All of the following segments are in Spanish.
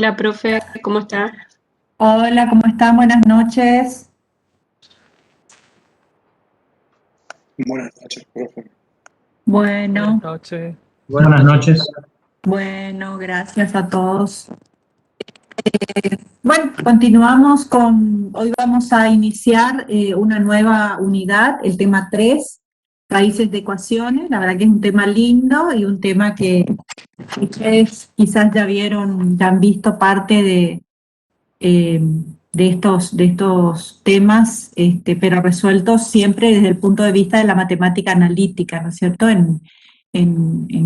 Hola, profe, ¿cómo está? Hola, ¿cómo están? Buenas noches. Buenas noches, profe. Bueno, Buenas noches. Buenas noches. bueno, gracias a todos. Bueno, continuamos hoy vamos a iniciar una nueva unidad, el tema 3, raíces de ecuaciones. La verdad que es un tema lindo y un tema que ustedes quizás ya vieron, ya han visto parte eh, de estos temas, pero resueltos siempre desde el punto de vista de la matemática analítica, ¿no es cierto? En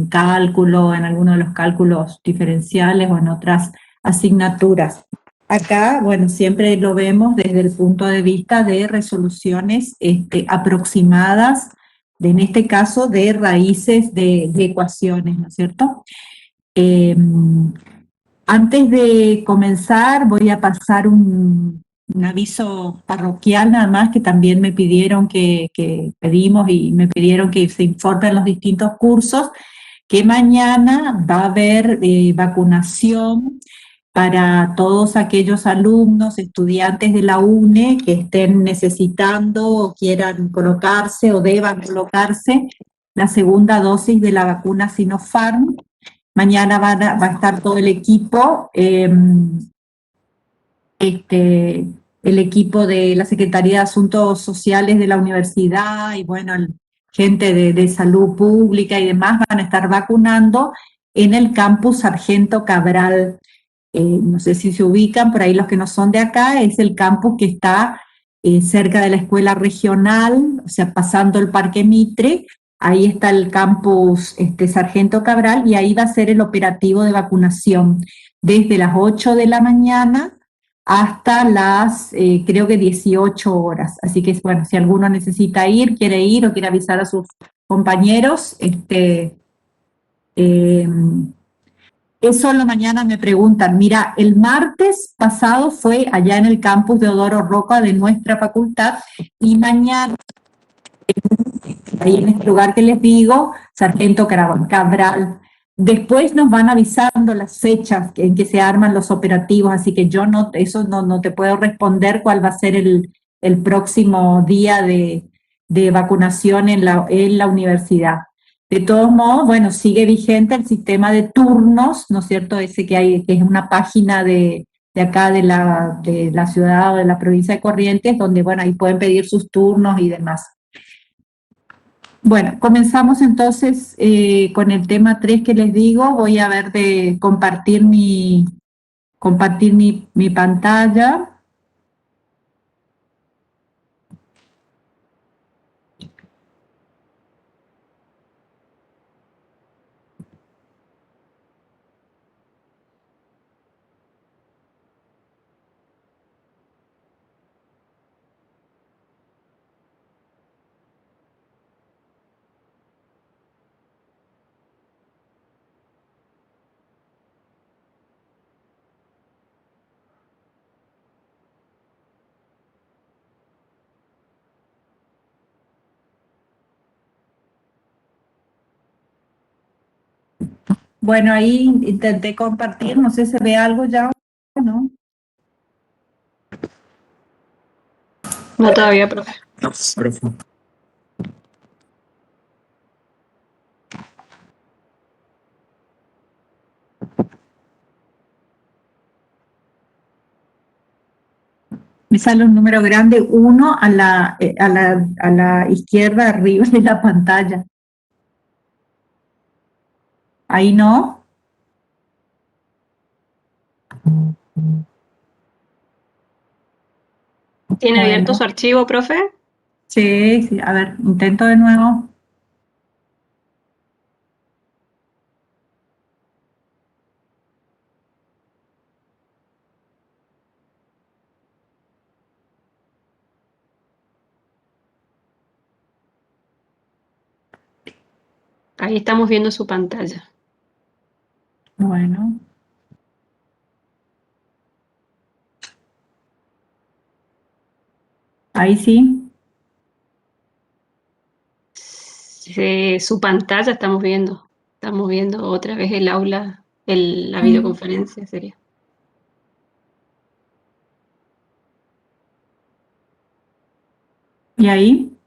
cálculo, en algunos de los cálculos diferenciales o en otras asignaturas. Acá, bueno, siempre lo vemos desde el punto de vista de resoluciones aproximadas, en este caso de raíces de ecuaciones, ¿no es cierto? Eh, Antes de comenzar, voy a pasar un aviso parroquial nada más que también me pidieron que pedimos y me pidieron que se informen los distintos cursos, que mañana va a haber vacunación para todos aquellos alumnos, estudiantes de la UNE que estén necesitando o quieran colocarse o deban colocarse la segunda dosis de la vacuna Sinopharm. Mañana va a estar todo el equipo, el equipo de la Secretaría de Asuntos Sociales de la universidad y bueno, gente de salud pública y demás van a estar vacunando en el campus Sargento Cabral. No sé si se ubican, por ahí los que no son de acá, es el campus que está cerca de la escuela regional, o sea, pasando el Parque Mitre. Ahí está el campus Sargento Cabral y ahí va a ser el operativo de vacunación desde las 8 de la mañana hasta las, creo que 18 horas. Así que, bueno, si alguno necesita ir, quiere ir o quiere avisar a sus compañeros, eh, eso en la mañana me preguntan. Mira, el martes pasado fue allá en el campus de Odoro Roca de nuestra facultad y mañana ahí en este lugar que les digo, Sargento Cabral. Después nos van avisando las fechas en que se arman los operativos, así que yo no, eso no te puedo responder cuál va a ser el próximo día de vacunación en la universidad. De todos modos, bueno, sigue vigente el sistema de turnos, ¿no es cierto? Ese que hay, que es una página de acá de la ciudad o de la provincia de Corrientes, donde, bueno, ahí pueden pedir sus turnos y demás. Bueno, comenzamos entonces con el tema 3 que les digo. Voy a ver de compartir mi pantalla. Bueno, ahí intenté compartir, no sé si se ve algo ya o no. No todavía, profe. Profe. Me sale un número grande, 1 a la izquierda arriba de la pantalla. Ahí no. ¿Tiene abierto Bueno, su archivo, profe? sí, sí, a ver, intento de nuevo. Ahí estamos viendo su pantalla. Bueno, ahí sí. Su pantalla estamos viendo. Estamos viendo otra vez el aula, la Mm. videoconferencia sería. ¿Y ahí?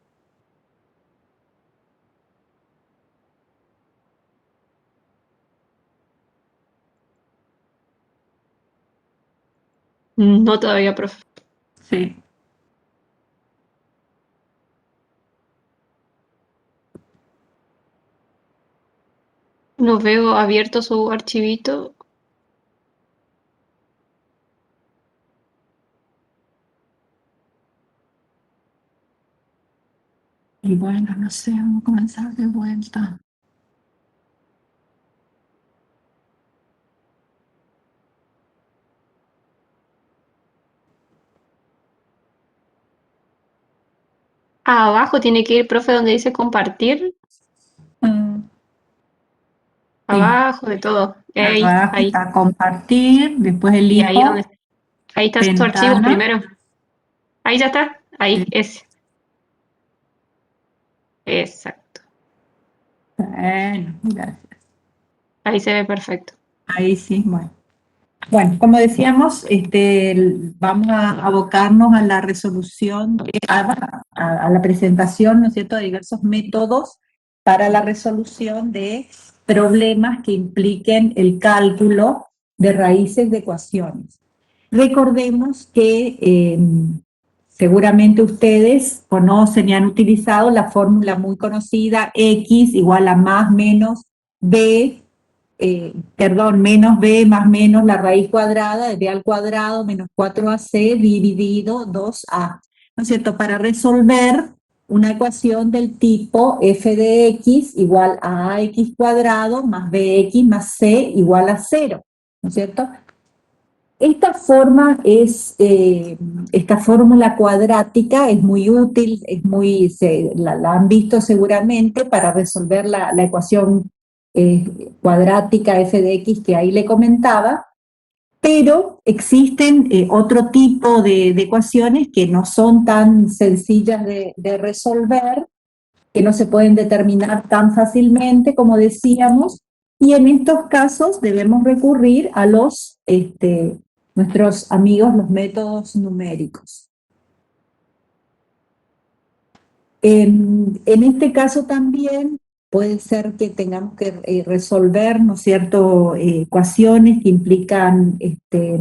No todavía, profe. Sí. No veo abierto su archivito. Y bueno, no sé, vamos a comenzar de vuelta. Abajo tiene que ir, profe, donde dice compartir. Sí, Abajo de todo. Ahí, abajo ahí. está compartir, después Y ahí donde elijo ahí está su archivo ventana. primero. Ahí ya está. Ahí, Sí. ese. Exacto. Bueno, gracias. Ahí se ve perfecto. Ahí sí, bueno. Bueno, como decíamos, vamos a abocarnos a la resolución, a la presentación, ¿no es cierto?, de diversos métodos para la resolución de problemas que impliquen el cálculo de raíces de ecuaciones. Recordemos que seguramente ustedes conocen y han utilizado la fórmula muy conocida x igual a más menos b, menos b más menos la raíz cuadrada de b al cuadrado menos 4ac dividido 2a, ¿no es cierto? Para resolver una ecuación del tipo f de x igual a ax cuadrado más bx más c igual a 0, ¿no es cierto? Esta forma esta fórmula cuadrática es muy útil, la han visto seguramente para resolver la ecuación cuadrática f de x que ahí le comentaba, pero existen otro tipo de ecuaciones que no son tan sencillas de resolver, que no se pueden determinar tan fácilmente, como decíamos, y en estos casos debemos recurrir a nuestros amigos, los métodos numéricos. En este caso también puede ser que tengamos que resolver, ¿no es cierto?, ecuaciones que implican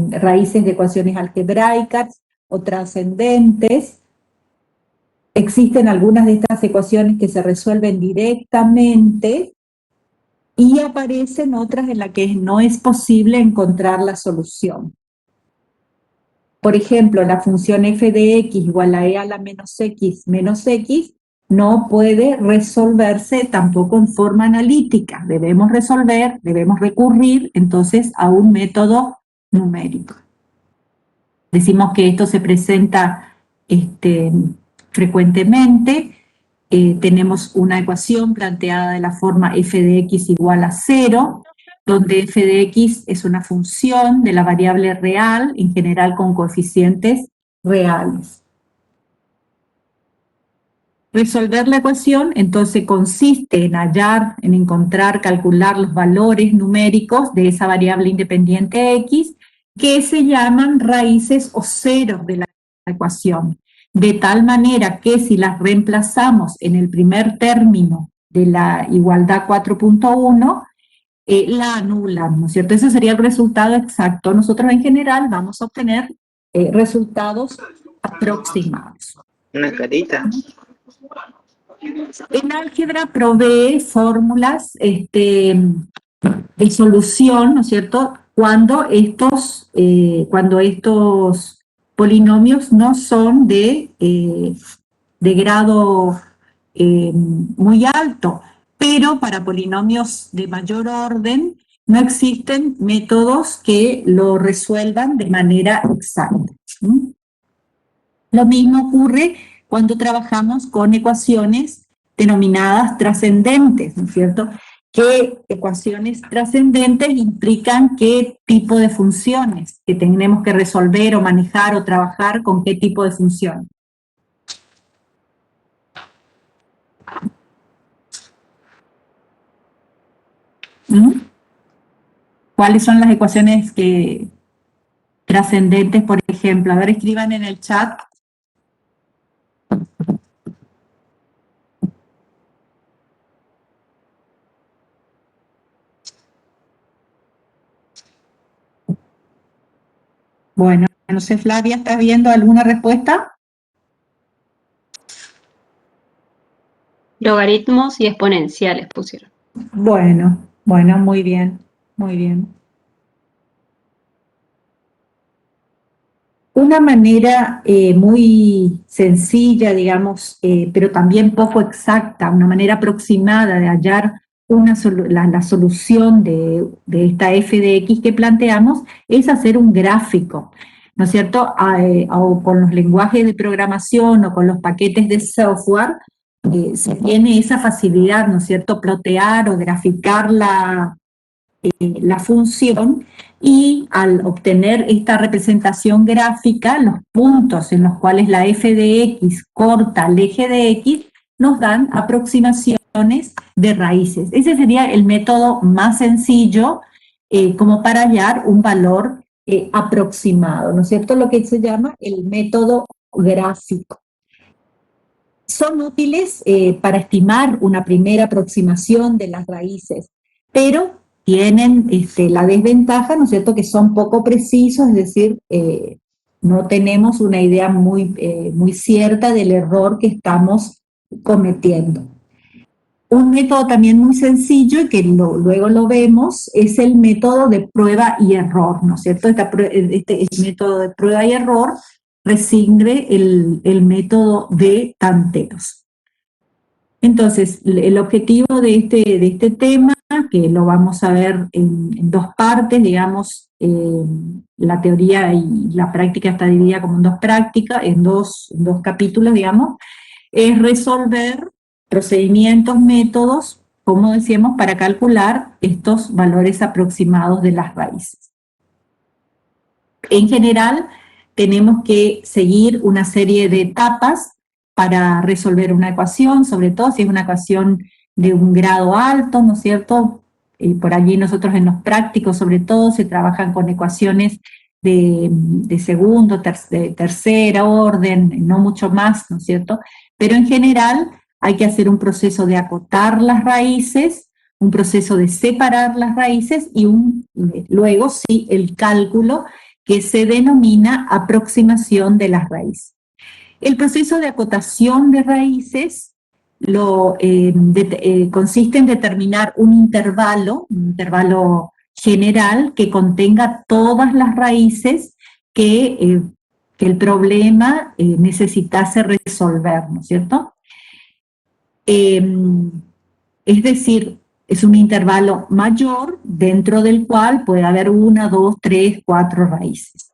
raíces de ecuaciones algebraicas o trascendentes. Existen algunas de estas ecuaciones que se resuelven directamente y aparecen otras en las que no es posible encontrar la solución. Por ejemplo, la función f de x igual a e a la menos x no puede resolverse tampoco en forma analítica. Debemos recurrir entonces a un método numérico. Decimos que esto se presenta frecuentemente. Tenemos una ecuación planteada de la forma f de x igual a 0, donde f de x es una función de la variable real, en general con coeficientes reales. Resolver la ecuación entonces consiste en encontrar, calcular los valores numéricos de esa variable independiente x, que se llaman raíces o ceros de la ecuación, de tal manera que si las reemplazamos en el primer término de la igualdad 4.1, la anulan, ¿no es cierto? Ese sería el resultado exacto. Nosotros en general vamos a obtener resultados aproximados. Una carita. El álgebra provee fórmulas de solución, ¿no es cierto?, cuando estos polinomios no son de grado muy alto, pero para polinomios de mayor orden no existen métodos que lo resuelvan de manera exacta. Lo mismo ocurre cuando trabajamos con ecuaciones denominadas trascendentes, ¿no es cierto? ¿Qué ecuaciones trascendentes implican qué tipo de funciones que tenemos que resolver o manejar o trabajar con qué tipo de función? ¿Cuáles son las ecuaciones trascendentes, por ejemplo? A ver, escriban en el chat. Bueno, no sé, Flavia, ¿estás viendo alguna respuesta? Logaritmos y exponenciales pusieron. Bueno, bueno, muy bien, muy bien. Una manera muy sencilla, digamos, pero también poco exacta, una manera aproximada de hallar la solución de esta f de x que planteamos es hacer un gráfico, ¿no es cierto? O con los lenguajes de programación o con los paquetes de software, se tiene esa facilidad, ¿no es cierto?, plotear o graficar la función, y al obtener esta representación gráfica, los puntos en los cuales la f de x corta el eje de x nos dan aproximaciones de raíces. Ese sería el método más sencillo como para hallar un valor aproximado, ¿no es cierto? Lo que se llama el método gráfico. Son útiles para estimar una primera aproximación de las raíces, pero tienen la desventaja, ¿no es cierto?, que son poco precisos, es decir, no tenemos una idea muy cierta del error que estamos cometiendo. Un método también muy sencillo y que luego lo vemos es el método de prueba y error, ¿no es cierto? Este método de prueba y error resigne el método de tanteos. Entonces, el objetivo de este tema, que lo vamos a ver en dos partes, digamos, la teoría y la práctica está dividida como en dos prácticas, en dos capítulos, digamos, es resolver procedimientos, métodos, como decíamos, para calcular estos valores aproximados de las raíces. En general, tenemos que seguir una serie de etapas para resolver una ecuación, sobre todo si es una ecuación de un grado alto, ¿no es cierto? Por allí nosotros en los prácticos, sobre todo, se trabajan con ecuaciones de segundo, de tercera orden, no mucho más, ¿no es cierto? Pero en general hay que hacer un proceso de acotar las raíces, un proceso de separar las raíces y luego sí el cálculo que se denomina aproximación de las raíces. El proceso de acotación de raíces consiste en determinar un intervalo general que contenga todas las raíces que el problema necesitase resolver, ¿no es cierto? Es decir, es un intervalo mayor dentro del cual puede haber 1, 2, 3, 4 raíces.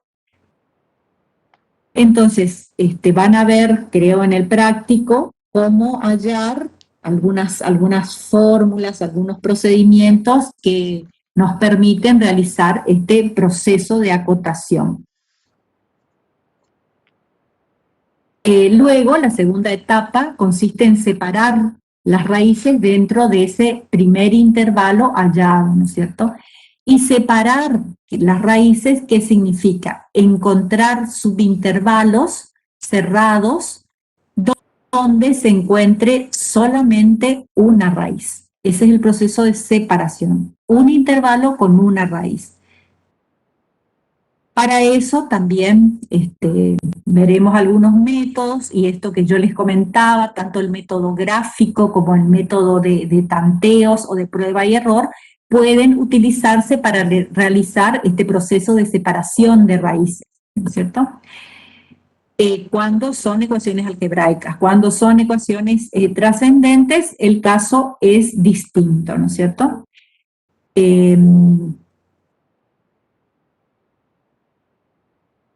Entonces, van a ver, creo, en el práctico, cómo hallar algunas fórmulas, algunos procedimientos que nos permiten realizar este proceso de acotación. Luego, la segunda etapa consiste en separar las raíces dentro de ese primer intervalo hallado, ¿no es cierto? Y separar las raíces, ¿qué significa? Encontrar subintervalos cerrados donde se encuentre solamente una raíz. Ese es el proceso de separación. Un intervalo con una raíz. Para eso también veremos algunos métodos, y esto que yo les comentaba, tanto el método gráfico como el método de tanteos o de prueba y error, pueden utilizarse para realizar este proceso de separación de raíces, ¿no es cierto? Cuando son ecuaciones algebraicas, cuando son ecuaciones trascendentes, el caso es distinto, ¿no es cierto?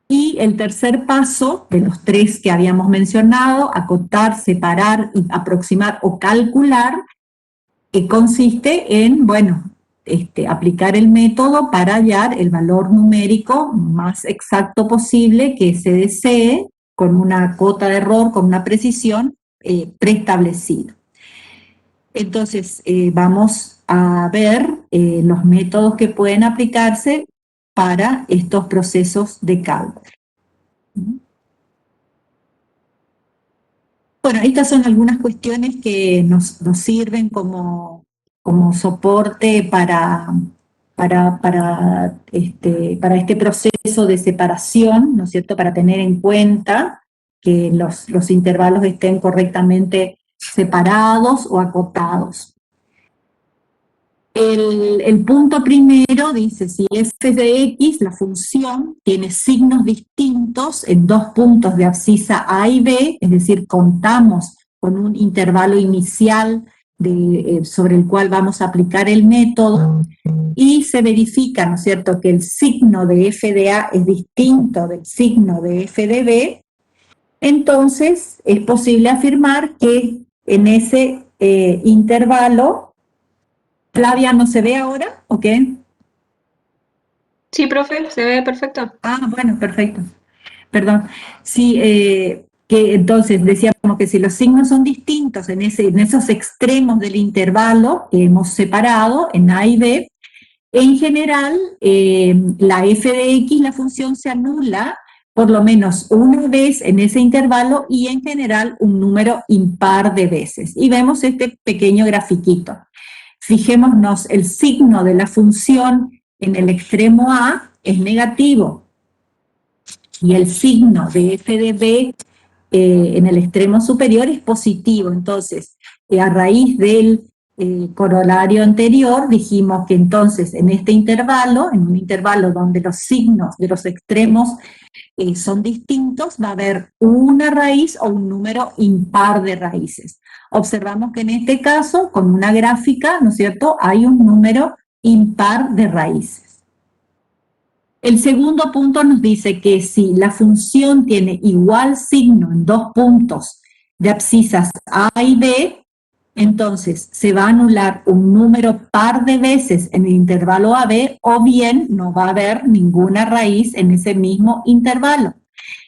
Y el tercer paso de los tres que habíamos mencionado, acotar, separar, aproximar o calcular, consiste en, bueno, aplicar el método para hallar el valor numérico más exacto posible que se desee, con una cota de error, con una precisión preestablecida. Entonces, vamos a ver los métodos que pueden aplicarse para estos procesos de cálculo. Bueno, estas son algunas cuestiones que nos sirven como soporte para para este proceso de separación, ¿no es cierto?, para tener en cuenta que los intervalos estén correctamente separados o acotados. El punto primero dice, si f de x, la función, tiene signos distintos en dos puntos de abscisa A y B, es decir, contamos con un intervalo inicial sobre el cual vamos a aplicar el método, y se verifica, ¿no es cierto?, que el signo de f de A es distinto del signo de f de B, entonces es posible afirmar que en ese intervalo. Flavia, ¿no se ve ahora? ¿O qué? Sí, profe, se ve perfecto. Ah, bueno, perfecto. Perdón. Sí, que entonces decíamos que si los signos son distintos en esos extremos del intervalo que hemos separado en A y B, en general la f de x, la función, se anula por lo menos una vez en ese intervalo y en general un número impar de veces. Y vemos este pequeño grafiquito. Fijémonos, el signo de la función en el extremo A es negativo y el signo de f de b en el extremo superior es positivo. Entonces, a raíz del corolario anterior, dijimos que entonces en este intervalo, en un intervalo donde los signos de los extremos son distintos, va a haber una raíz o un número impar de raíces. Observamos que en este caso, con una gráfica, ¿no es cierto?, hay un número impar de raíces. El segundo punto nos dice que si la función tiene igual signo en dos puntos de abscisas A y B, entonces se va a anular un número par de veces en el intervalo AB, o bien no va a haber ninguna raíz en ese mismo intervalo.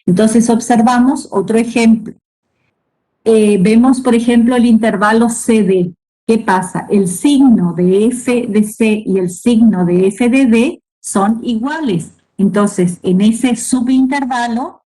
Entonces observamos otro ejemplo. Vemos, por ejemplo, el intervalo CD. ¿Qué pasa? El signo de f de C y el signo de f de D son iguales. Entonces, en ese subintervalo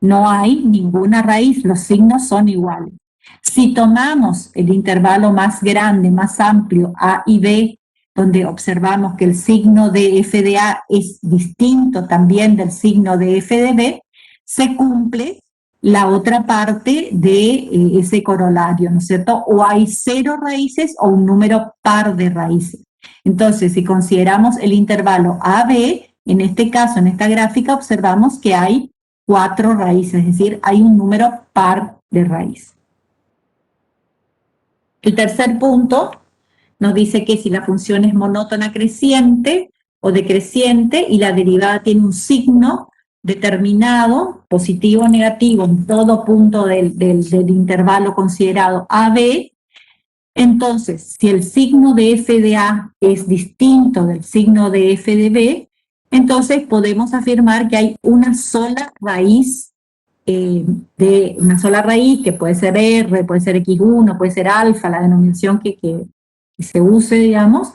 no hay ninguna raíz, los signos son iguales. Si tomamos el intervalo más grande, más amplio, A y B, donde observamos que el signo de f de A es distinto también del signo de f de B, se cumple la otra parte de ese corolario, ¿no es cierto? O hay 0 raíces o un número par de raíces. Entonces, si consideramos el intervalo AB, en este caso, en esta gráfica, observamos que hay 4 raíces, es decir, hay un número par de raíz. El tercer punto nos dice que si la función es monótona creciente o decreciente y la derivada tiene un signo determinado, positivo o negativo, en todo punto del intervalo considerado AB, entonces, si el signo de f de A es distinto del signo de f de B, entonces podemos afirmar que hay una sola raíz que puede ser R, puede ser X1, puede ser alfa, la denominación que se use, digamos,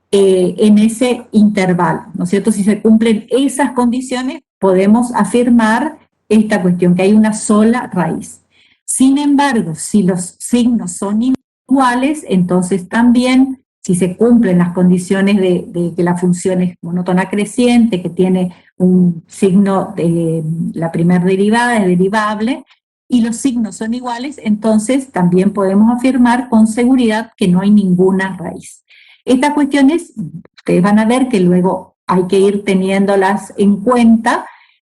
en ese intervalo, ¿no es cierto? Si se cumplen esas condiciones, podemos afirmar esta cuestión, que hay una sola raíz. Sin embargo, si los signos son iguales, entonces también, si se cumplen las condiciones de que la función es monótona creciente, que tiene un signo de la primera derivada, es derivable, y los signos son iguales, entonces también podemos afirmar con seguridad que no hay ninguna raíz. Estas cuestiones, ustedes van a ver que luego hay que ir teniéndolas en cuenta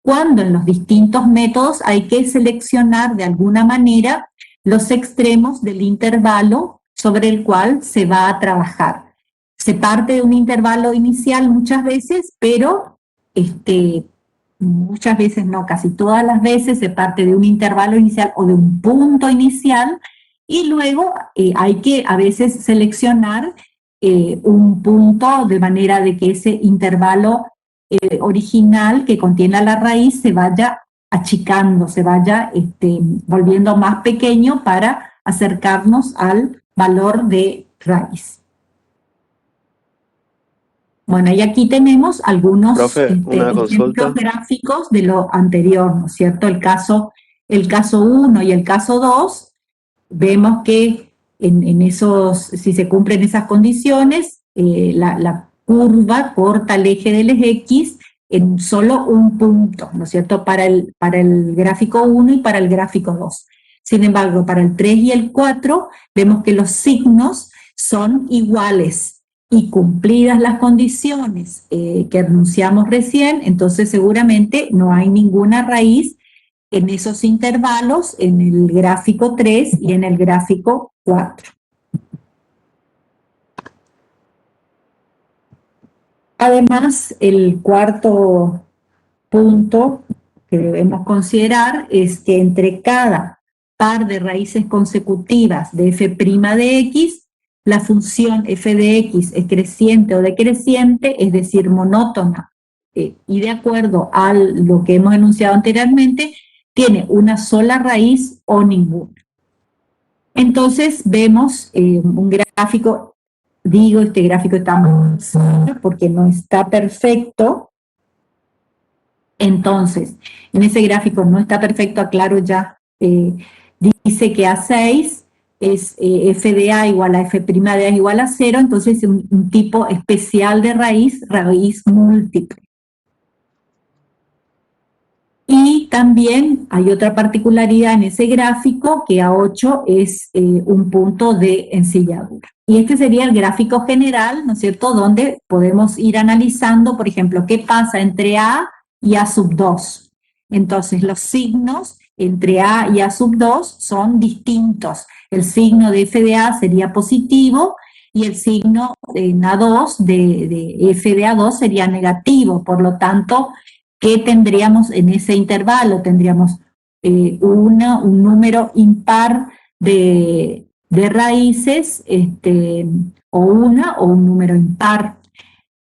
cuando en los distintos métodos hay que seleccionar de alguna manera los extremos del intervalo sobre el cual se va a trabajar. Se parte de un intervalo inicial muchas veces, pero muchas veces no, casi todas las veces se parte de un intervalo inicial o de un punto inicial, y luego hay que a veces seleccionar un punto de manera de que ese intervalo original que contiene la raíz se vaya achicando, se vaya volviendo más pequeño para acercarnos al valor de raíz. Bueno, y aquí tenemos algunos ejemplos gráficos de lo anterior, ¿no es cierto? El caso 1 y el caso 2, vemos que en esos, si se cumplen esas condiciones, la curva corta el eje del eje X en solo un punto, ¿no es cierto?, para el gráfico 1 y para el gráfico 2. Sin embargo, para el 3 y el 4 vemos que los signos son iguales y cumplidas las condiciones que enunciamos recién, entonces seguramente no hay ninguna raíz en esos intervalos, en el gráfico 3 y en el gráfico 4. Además, el cuarto punto que debemos considerar es que entre cada par de raíces consecutivas de f' de x, la función f de x es creciente o decreciente, es decir, monótona, y de acuerdo a lo que hemos enunciado anteriormente, tiene una sola raíz o ninguna. Entonces vemos un gráfico, digo, este gráfico está muy porque no está perfecto. Entonces, en ese gráfico no está perfecto, aclaro ya, dice que A6 es f de A igual a f' de A igual a 0, entonces es un tipo especial de raíz múltiple. Y también hay otra particularidad en ese gráfico, que A8 es un punto de ensilladura. Y este sería el gráfico general, ¿no es cierto?, donde podemos ir analizando, por ejemplo, qué pasa entre A y A sub 2. Entonces, los signos entre A y A sub 2 son distintos. El signo de f de A sería positivo y el signo en A2 de f de A2 sería negativo. Por lo tanto, ¿qué tendríamos en ese intervalo? Tendríamos un número impar de raíces, o un número impar.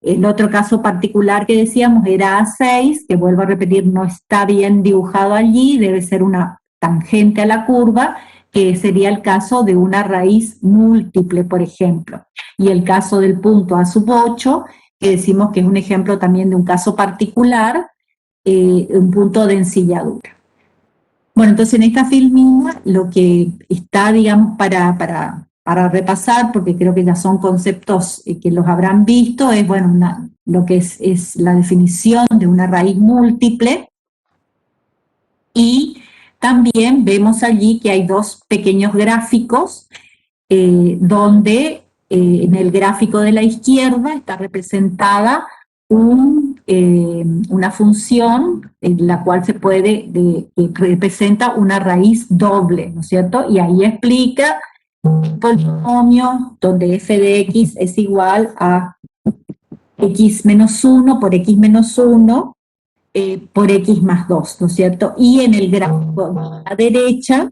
El otro caso particular que decíamos era A6, que vuelvo a repetir, no está bien dibujado allí, debe ser una tangente a la curva, que sería el caso de una raíz múltiple, por ejemplo. Y el caso del punto A sub 8, que decimos que es un ejemplo también de un caso particular, un punto de ensilladura. Bueno, entonces en esta filmina lo que está, digamos, para repasar, porque creo que ya son conceptos que los habrán visto, es, bueno, lo que es la definición de una raíz múltiple, y también vemos allí que hay dos pequeños gráficos, donde en el gráfico de la izquierda está representada una función en la cual se puede, que representa una raíz doble, ¿no es cierto? Y ahí explica un polinomio donde f de x es igual a x menos 1 por x menos 1 por x más 2, ¿no es cierto? Y en el gráfico a la derecha,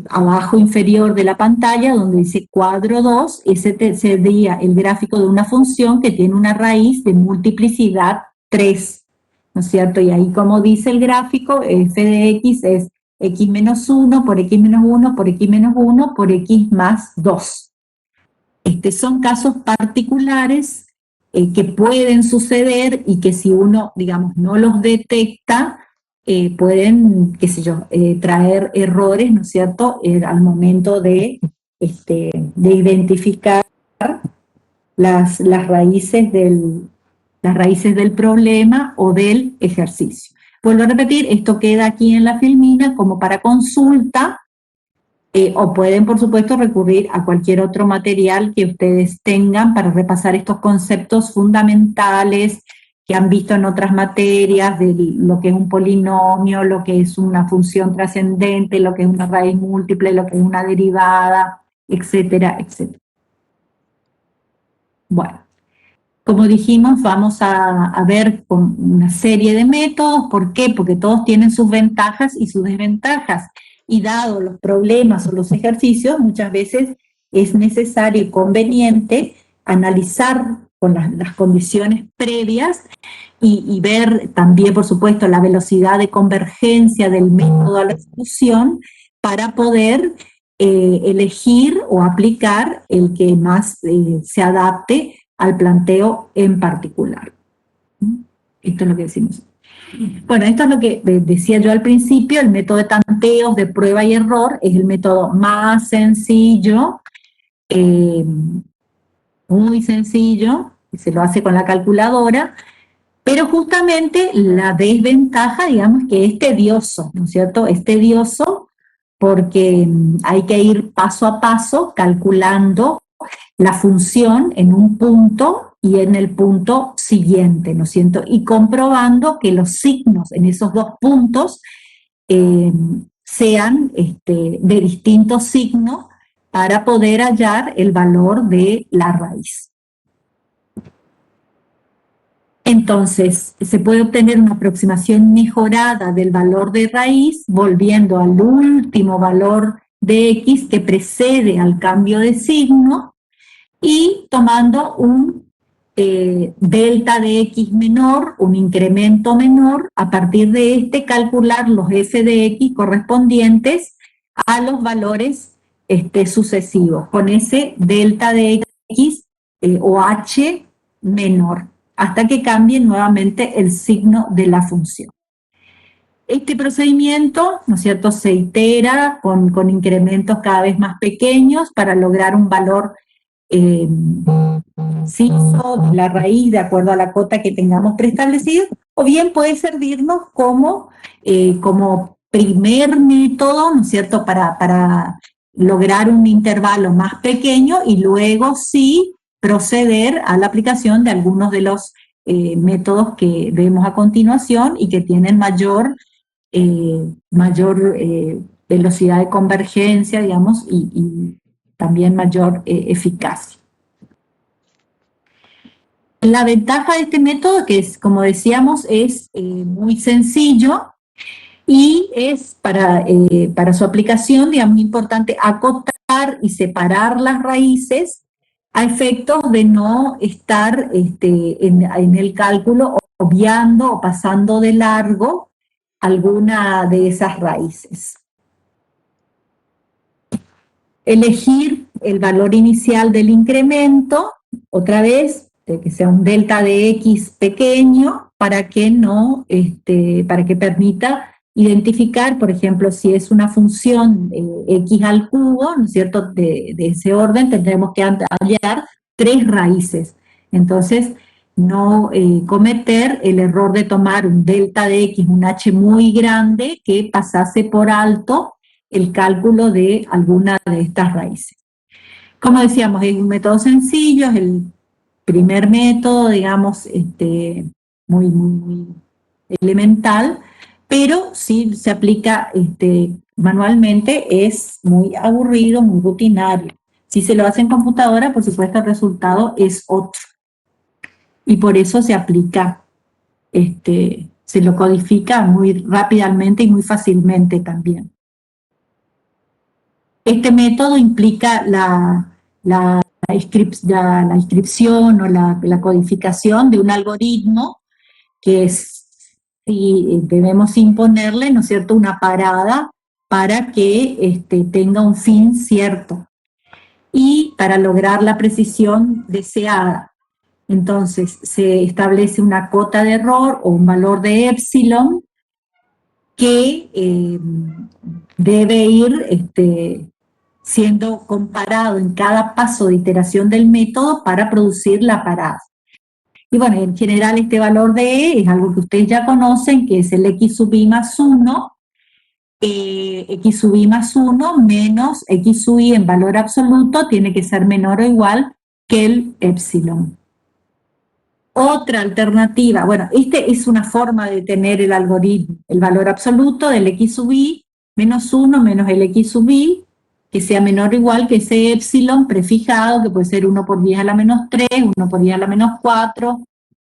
abajo inferior de la pantalla, donde dice cuadro 2, ese sería el gráfico de una función que tiene una raíz de multiplicidad 3, ¿no es cierto? Y ahí, como dice el gráfico, f de x es x menos 1 por x menos 1 por x menos 1 por x más 2. Son casos particulares que pueden suceder y que si uno, digamos, no los detecta, pueden, qué sé yo, traer errores, ¿no es cierto?, al momento de identificar las raíces del problema o del ejercicio. Vuelvo a repetir, esto queda aquí en la filmina como para consulta, o pueden, por supuesto, recurrir a cualquier otro material que ustedes tengan para repasar estos conceptos fundamentales que han visto en otras materias, de lo que es un polinomio, lo que es una función trascendente, lo que es una raíz múltiple, lo que es una derivada, etcétera, etcétera. Bueno, como dijimos, vamos a ver con una serie de métodos. ¿Por qué? Porque todos tienen sus ventajas y sus desventajas. Y dado los problemas o los ejercicios, muchas veces es necesario y conveniente analizar con las condiciones previas y ver también, por supuesto, la velocidad de convergencia del método a la solución para poder elegir o aplicar el que más se adapte al planteo en particular. Esto es lo que decimos. Bueno, esto es lo que decía yo al principio, el método de tanteos, de prueba y error, es el método más sencillo, muy sencillo, y se lo hace con la calculadora, pero justamente la desventaja, digamos, que es tedioso, ¿no es cierto? Es tedioso porque hay que ir paso a paso calculando la función en un punto y en el punto siguiente, ¿no es cierto? Y comprobando que los signos en esos dos puntos sean de distintos signos para poder hallar el valor de la raíz. Entonces, se puede obtener una aproximación mejorada del valor de raíz volviendo al último valor de x que precede al cambio de signo y tomando un delta de x menor, un incremento menor, a partir de este calcular los f de x correspondientes a los valores sucesivos, con ese delta de x o h menor, hasta que cambie nuevamente el signo de la función. Este procedimiento, ¿no es cierto?, se itera con incrementos cada vez más pequeños para lograr un valor preciso de la raíz de acuerdo a la cota que tengamos preestablecido, o bien puede servirnos como primer método, ¿no es cierto?, para lograr un intervalo más pequeño y luego sí proceder a la aplicación de algunos de los métodos que vemos a continuación y que tienen mayor velocidad de convergencia, digamos, y también mayor eficacia. La ventaja de este método, que es, como decíamos, es muy sencillo y es para su aplicación, digamos, importante acotar y separar las raíces a efectos de no estar en el cálculo obviando o pasando de largo alguna de esas raíces. Elegir el valor inicial del incremento, otra vez, de que sea un delta de x pequeño, para que permita identificar, por ejemplo, si es una función x al cubo, ¿no es cierto?, de ese orden, tendremos que hallar 3 raíces. Entonces, no cometer el error de tomar un delta de x, un h muy grande, que pasase por alto el cálculo de alguna de estas raíces. Como decíamos, es un método sencillo, es el primer método, digamos, muy elemental, pero si se aplica manualmente es muy aburrido, muy rutinario. Si se lo hace en computadora, por supuesto, el resultado es otro. Y por eso se aplica, se lo codifica muy rápidamente y muy fácilmente también. Este método implica la inscripción o la codificación de un algoritmo que debemos imponerle, ¿no es cierto?, una parada para que tenga un fin cierto y para lograr la precisión deseada. Entonces, se establece una cota de error o un valor de épsilon que debe ir siendo comparado en cada paso de iteración del método para producir la parada. Y bueno, en general este valor de E es algo que ustedes ya conocen, que es el x sub i más 1, x sub i más 1 menos x sub i en valor absoluto tiene que ser menor o igual que el épsilon. Otra alternativa, bueno, es una forma de tener el algoritmo, el valor absoluto del x sub i menos 1 menos el x sub i, que sea menor o igual que ese épsilon prefijado, que puede ser 1 por 10 a la menos 3, 1 por 10 a la menos 4,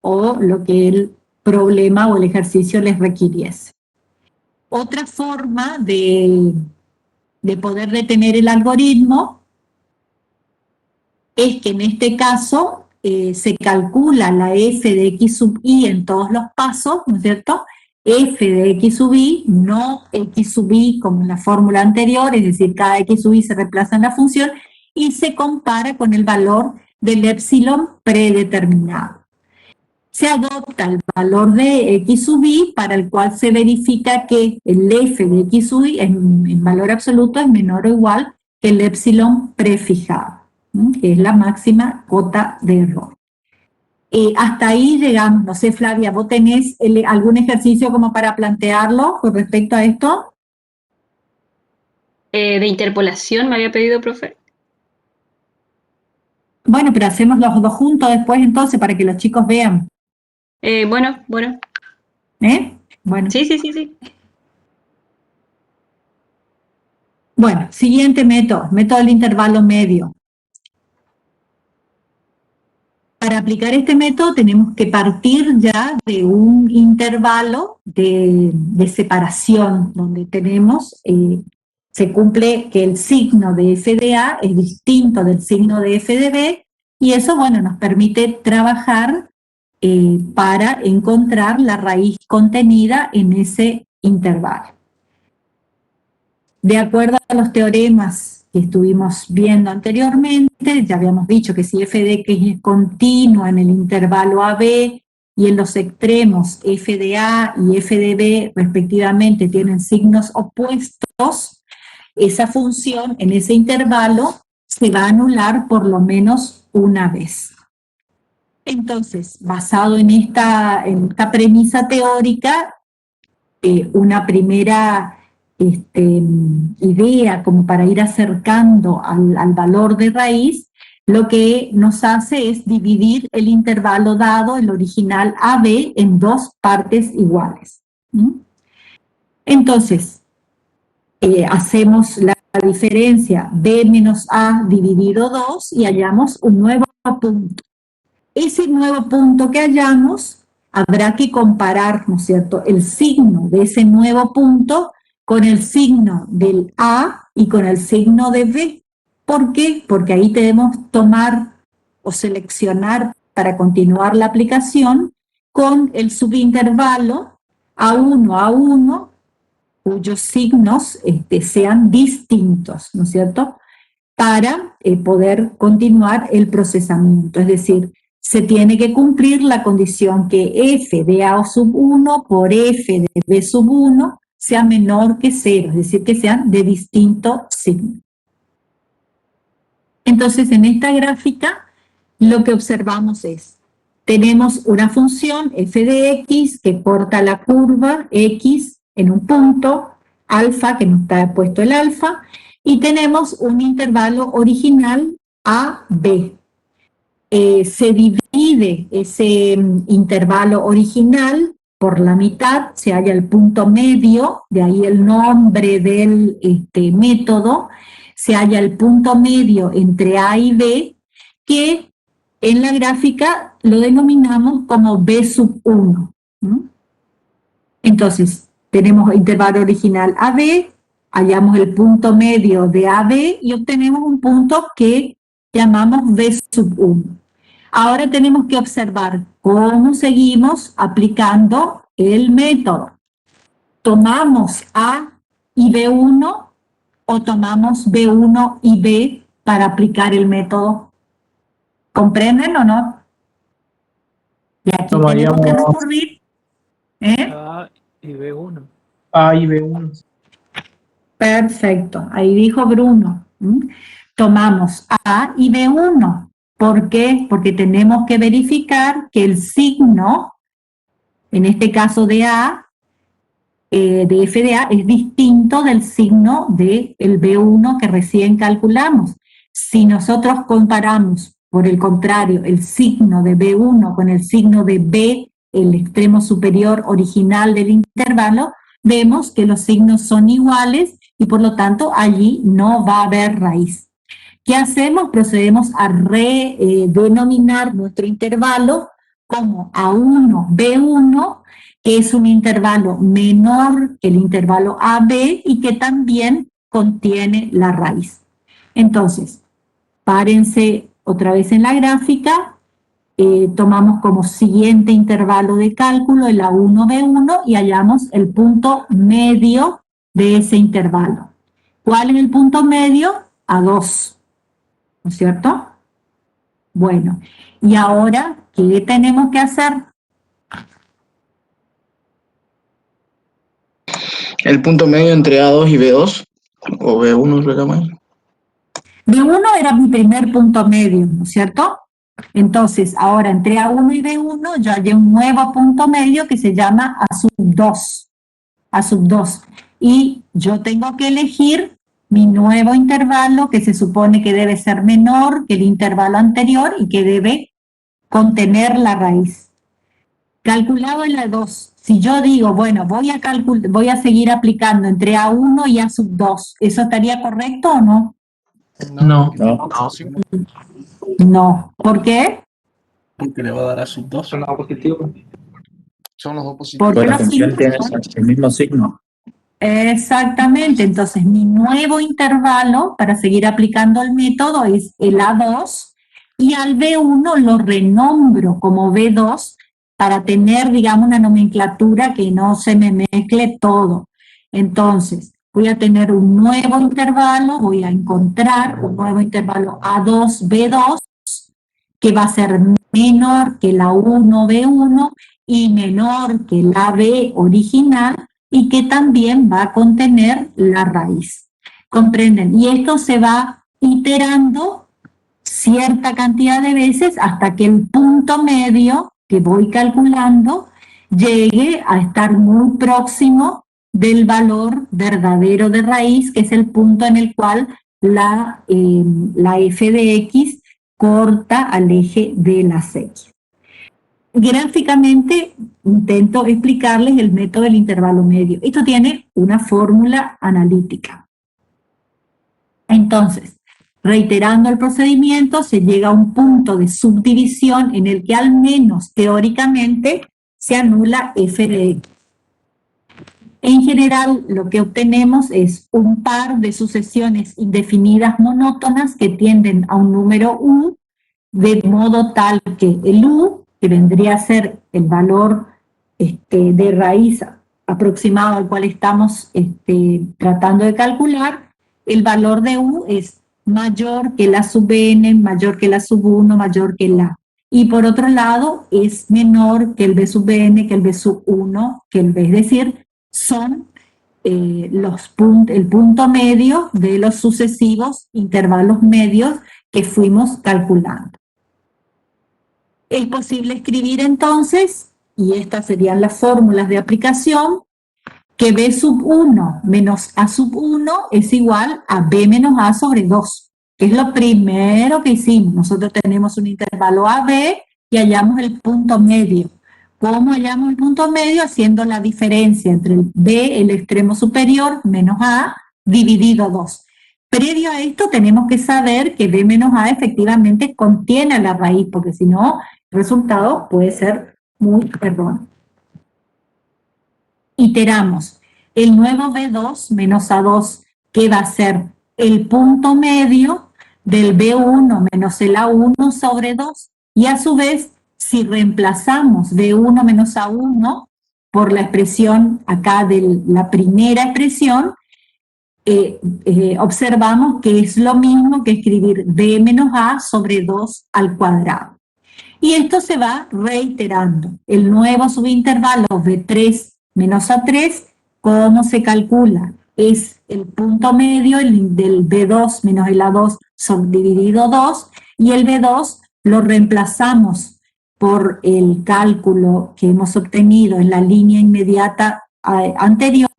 o lo que el problema o el ejercicio les requiriese. Otra forma de poder detener el algoritmo es que en este caso se calcula la f de x sub i en todos los pasos, ¿no es cierto?, f de x sub i, no x sub i como en la fórmula anterior, es decir, cada x sub i se reemplaza en la función y se compara con el valor del épsilon predeterminado. Se adopta el valor de x sub i para el cual se verifica que el f de x sub i en valor absoluto es menor o igual que el épsilon prefijado. que es la máxima cota de error. Hasta ahí llegamos. No sé, Flavia, ¿vos tenés algún ejercicio como para plantearlo con respecto a esto? De interpolación me había pedido, profe. Bueno, pero hacemos los dos juntos después entonces para que los chicos vean. Bueno. ¿Eh? Bueno. Sí. Bueno, siguiente método, método del intervalo medio. Para aplicar este método tenemos que partir ya de un intervalo de separación, donde tenemos, se cumple que el signo de f de A es distinto del signo de f de B, y eso, bueno, nos permite trabajar para encontrar la raíz contenida en ese intervalo. De acuerdo a los teoremas que estuvimos viendo anteriormente, ya habíamos dicho que si f de x es continua en el intervalo AB y en los extremos f de A y f de B respectivamente tienen signos opuestos, esa función en ese intervalo se va a anular por lo menos una vez. Entonces, basado en esta premisa teórica, una primera idea como para ir acercando al valor de raíz, lo que nos hace es dividir el intervalo dado, el original AB, en dos partes iguales. Entonces, hacemos la diferencia B menos A dividido 2 y hallamos un nuevo punto. Ese nuevo punto que hallamos, habrá que comparar, ¿no es cierto?, el signo de ese nuevo punto con el signo del A y con el signo de B. ¿Por qué? Porque ahí debemos tomar o seleccionar para continuar la aplicación con el subintervalo A1, A1, cuyos signos sean distintos, ¿no es cierto?, para poder continuar el procesamiento. Es decir, se tiene que cumplir la condición que f de A sub 1 por f de B sub 1 sea menor que 0, es decir, que sean de distinto signo. Entonces, en esta gráfica, lo que observamos es, tenemos una función f de x que corta la curva x en un punto, alfa, que nos está puesto el alfa, y tenemos un intervalo original AB. Se divide ese intervalo original por la mitad, se halla el punto medio, de ahí el nombre del método, se halla el punto medio entre A y B, que en la gráfica lo denominamos como B sub 1. Entonces, tenemos intervalo original AB, hallamos el punto medio de AB y obtenemos un punto que llamamos B sub 1. Ahora tenemos que observar cómo seguimos aplicando el método. ¿Tomamos A y B1 o tomamos B1 y B para aplicar el método? ¿Comprenden o no? Y aquí tenemos que recurrir. A y B1. A y B1. Perfecto, ahí dijo Bruno. Tomamos A y B1. ¿Por qué? Porque tenemos que verificar que el signo, en este caso de A, de f de A, es distinto del signo del B1 que recién calculamos. Si nosotros comparamos, por el contrario, el signo de B1 con el signo de B, el extremo superior original del intervalo, vemos que los signos son iguales y por lo tanto allí no va a haber raíz. ¿Qué hacemos? Procedemos a redenominar nuestro intervalo como A1, B1, que es un intervalo menor que el intervalo AB y que también contiene la raíz. Entonces, párense otra vez en la gráfica, tomamos como siguiente intervalo de cálculo el A1, B1 y hallamos el punto medio de ese intervalo. ¿Cuál es el punto medio? A2. ¿No es cierto? Bueno, y ahora, ¿qué tenemos que hacer? El punto medio entre A2 y B2, o B1 lo llaman. B1 era mi primer punto medio, ¿no es cierto? Entonces, ahora entre A1 y B1 yo hallé un nuevo punto medio que se llama A sub 2. A sub 2. Y yo tengo que elegir mi nuevo intervalo, que se supone que debe ser menor que el intervalo anterior y que debe contener la raíz. Calculado en la 2, si yo digo, bueno, voy a seguir aplicando entre A1 y A sub 2, ¿eso estaría correcto o no? No. No. ¿Por qué? Porque le va a dar a sub 2. Son los positivos. Son los dos positivos. Porque Pues la los función signos tiene son- el mismo signo. Exactamente, entonces mi nuevo intervalo para seguir aplicando el método es el A2 y al B1 lo renombro como B2 para tener, digamos, una nomenclatura que no se me mezcle todo. Entonces, voy a tener un nuevo intervalo, voy a encontrar un nuevo intervalo A2, B2, que va a ser menor que la 1B1 y menor que la B original, y que también va a contener la raíz. ¿Comprenden? Y esto se va iterando cierta cantidad de veces hasta que el punto medio que voy calculando llegue a estar muy próximo del valor verdadero de raíz, que es el punto en el cual la f de x corta al eje de las x. Gráficamente intento explicarles el método del intervalo medio. Esto tiene una fórmula analítica. Entonces, reiterando el procedimiento, se llega a un punto de subdivisión en el que al menos teóricamente se anula f de x. En general, lo que obtenemos es un par de sucesiones indefinidas monótonas que tienden a un número u, de modo tal que el u, que vendría a ser el valor de raíz aproximado al cual estamos tratando de calcular, el valor de u es mayor que la sub n, mayor que la sub 1, mayor que la. Y por otro lado, es menor que el b sub n, que el b sub 1, que el b. Es decir, son el punto medio de los sucesivos intervalos medios que fuimos calculando. Es posible escribir entonces, y estas serían las fórmulas de aplicación, que b sub 1 menos a sub 1 es igual a b menos a sobre 2, que es lo primero que hicimos. Nosotros tenemos un intervalo AB y hallamos el punto medio. ¿Cómo hallamos el punto medio? Haciendo la diferencia entre el b, el extremo superior, menos a, dividido 2. Previo a esto tenemos que saber que b menos a efectivamente contiene la raíz, porque si no, el resultado puede ser muy erróneo. Iteramos. El nuevo B2 menos A2, que va a ser el punto medio del B1 menos el A1 sobre 2, y a su vez, si reemplazamos B1 menos A1 por la expresión acá de la primera expresión, observamos que es lo mismo que escribir B menos A sobre 2 al cuadrado. Y esto se va reiterando. El nuevo subintervalo B3 menos A3, ¿cómo se calcula? Es el punto medio del B2 menos el A2 subdividido 2, y el B2 lo reemplazamos por el cálculo que hemos obtenido en la línea inmediata anterior,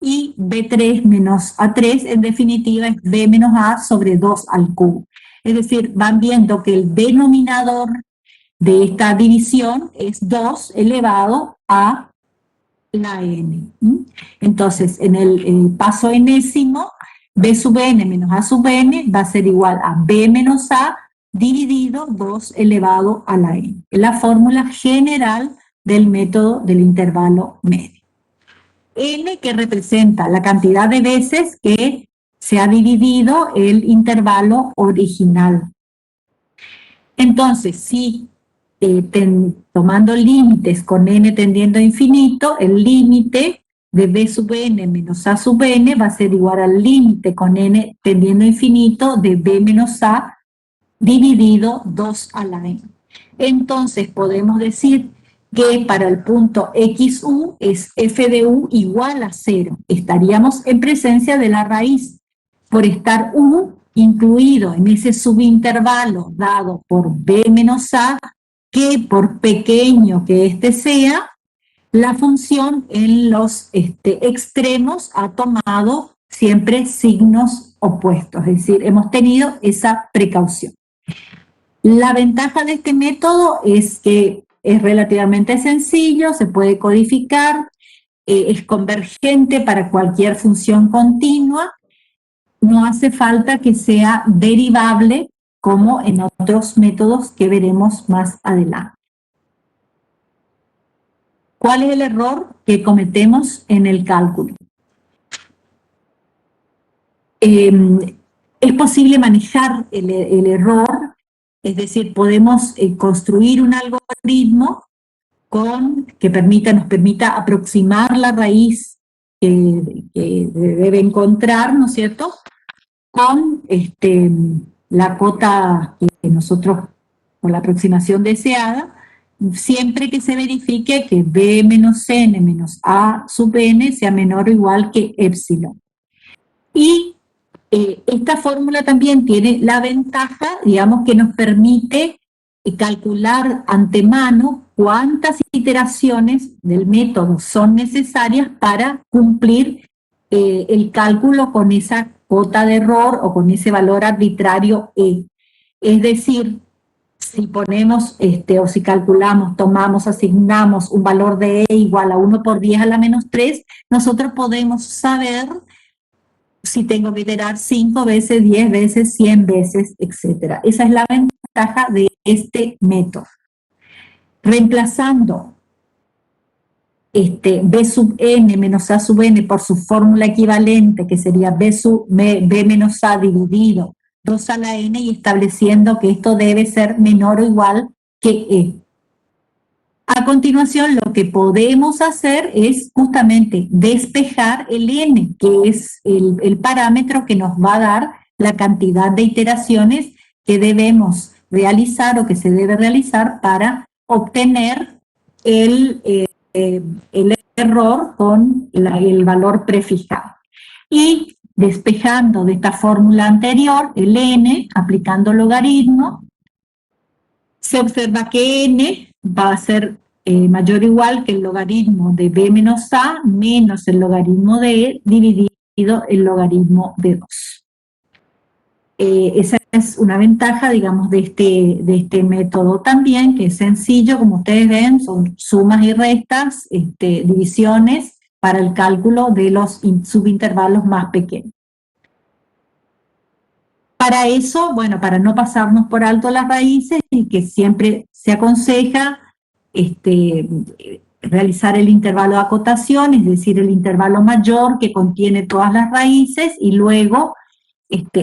y B3 menos A3 en definitiva es B menos A sobre 2 al cubo. Es decir, van viendo que el denominador de esta división es 2 elevado a la n. Entonces, en el paso enésimo, b sub n menos a sub n va a ser igual a b menos a dividido 2 elevado a la n. Es la fórmula general del método del intervalo medio. N, que representa la cantidad de veces que se ha dividido el intervalo original. Entonces, si tomando límites con n tendiendo a infinito, el límite de b sub n menos a sub n va a ser igual al límite con n tendiendo a infinito de b menos a dividido 2 a la n. Entonces podemos decir que para el punto xu es f de u igual a 0. Estaríamos en presencia de la raíz. Por estar u incluido en ese subintervalo dado por B menos A, que por pequeño que éste sea, la función en los extremos ha tomado siempre signos opuestos, es decir, hemos tenido esa precaución. La ventaja de este método es que es relativamente sencillo, se puede codificar, es convergente para cualquier función continua, no hace falta que sea derivable como en otros métodos que veremos más adelante. ¿Cuál es el error que cometemos en el cálculo? Es posible manejar el error, es decir, podemos construir un algoritmo que nos permita aproximar la raíz que debe encontrar, ¿no es cierto?, con la cota que nosotros, con la aproximación deseada, siempre que se verifique que B menos N menos A sub N sea menor o igual que epsilon. Y esta fórmula también tiene la ventaja, digamos, que nos permite calcular antemano cuántas iteraciones del método son necesarias para cumplir el cálculo con esa cota de error o con ese valor arbitrario E. Es decir, si ponemos, o si calculamos, tomamos, asignamos un valor de E igual a 1 por 10 a la menos 3, nosotros podemos saber si tengo que iterar 5 veces, 10 veces, 100 veces, etc. Esa es la ventaja de este método. Reemplazando B sub n menos A sub n por su fórmula equivalente, que sería B menos A dividido 2 a la n, y estableciendo que esto debe ser menor o igual que E. A continuación, lo que podemos hacer es justamente despejar el n, que es el parámetro que nos va a dar la cantidad de iteraciones que debemos realizar o que se debe realizar para obtener el error con el valor prefijado. Y despejando de esta fórmula anterior, el n, aplicando logaritmo, se observa que n va a ser mayor o igual que el logaritmo de b menos a menos el logaritmo de e dividido el logaritmo de 2. Esa es una ventaja, digamos, de este método también, que es sencillo, como ustedes ven, son sumas y restas, divisiones para el cálculo de los subintervalos más pequeños. Para eso, bueno, para no pasarnos por alto las raíces, y que siempre se aconseja realizar el intervalo de acotación, es decir, el intervalo mayor que contiene todas las raíces, y luego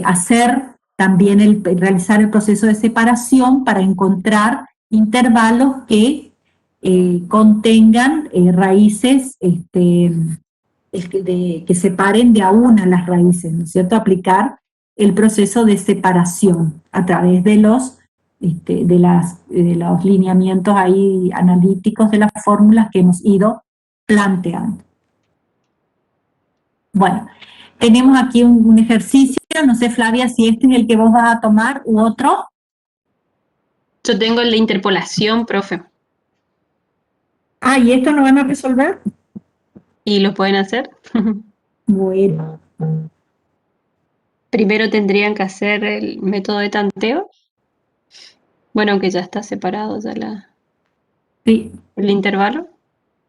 hacer también realizar el proceso de separación para encontrar intervalos que contengan raíces que separen de a una las raíces, ¿no es cierto? Aplicar el proceso de separación a través de los lineamientos ahí analíticos de las fórmulas que hemos ido planteando. Bueno, tenemos aquí un ejercicio, no sé, Flavia, si este es el que vos vas a tomar u otro. Yo tengo la interpolación, profe. Ah, ¿y esto lo van a resolver? ¿Y lo pueden hacer? Bueno. Primero tendrían que hacer el método de tanteo. Bueno, aunque ya está separado ya Sí. el intervalo.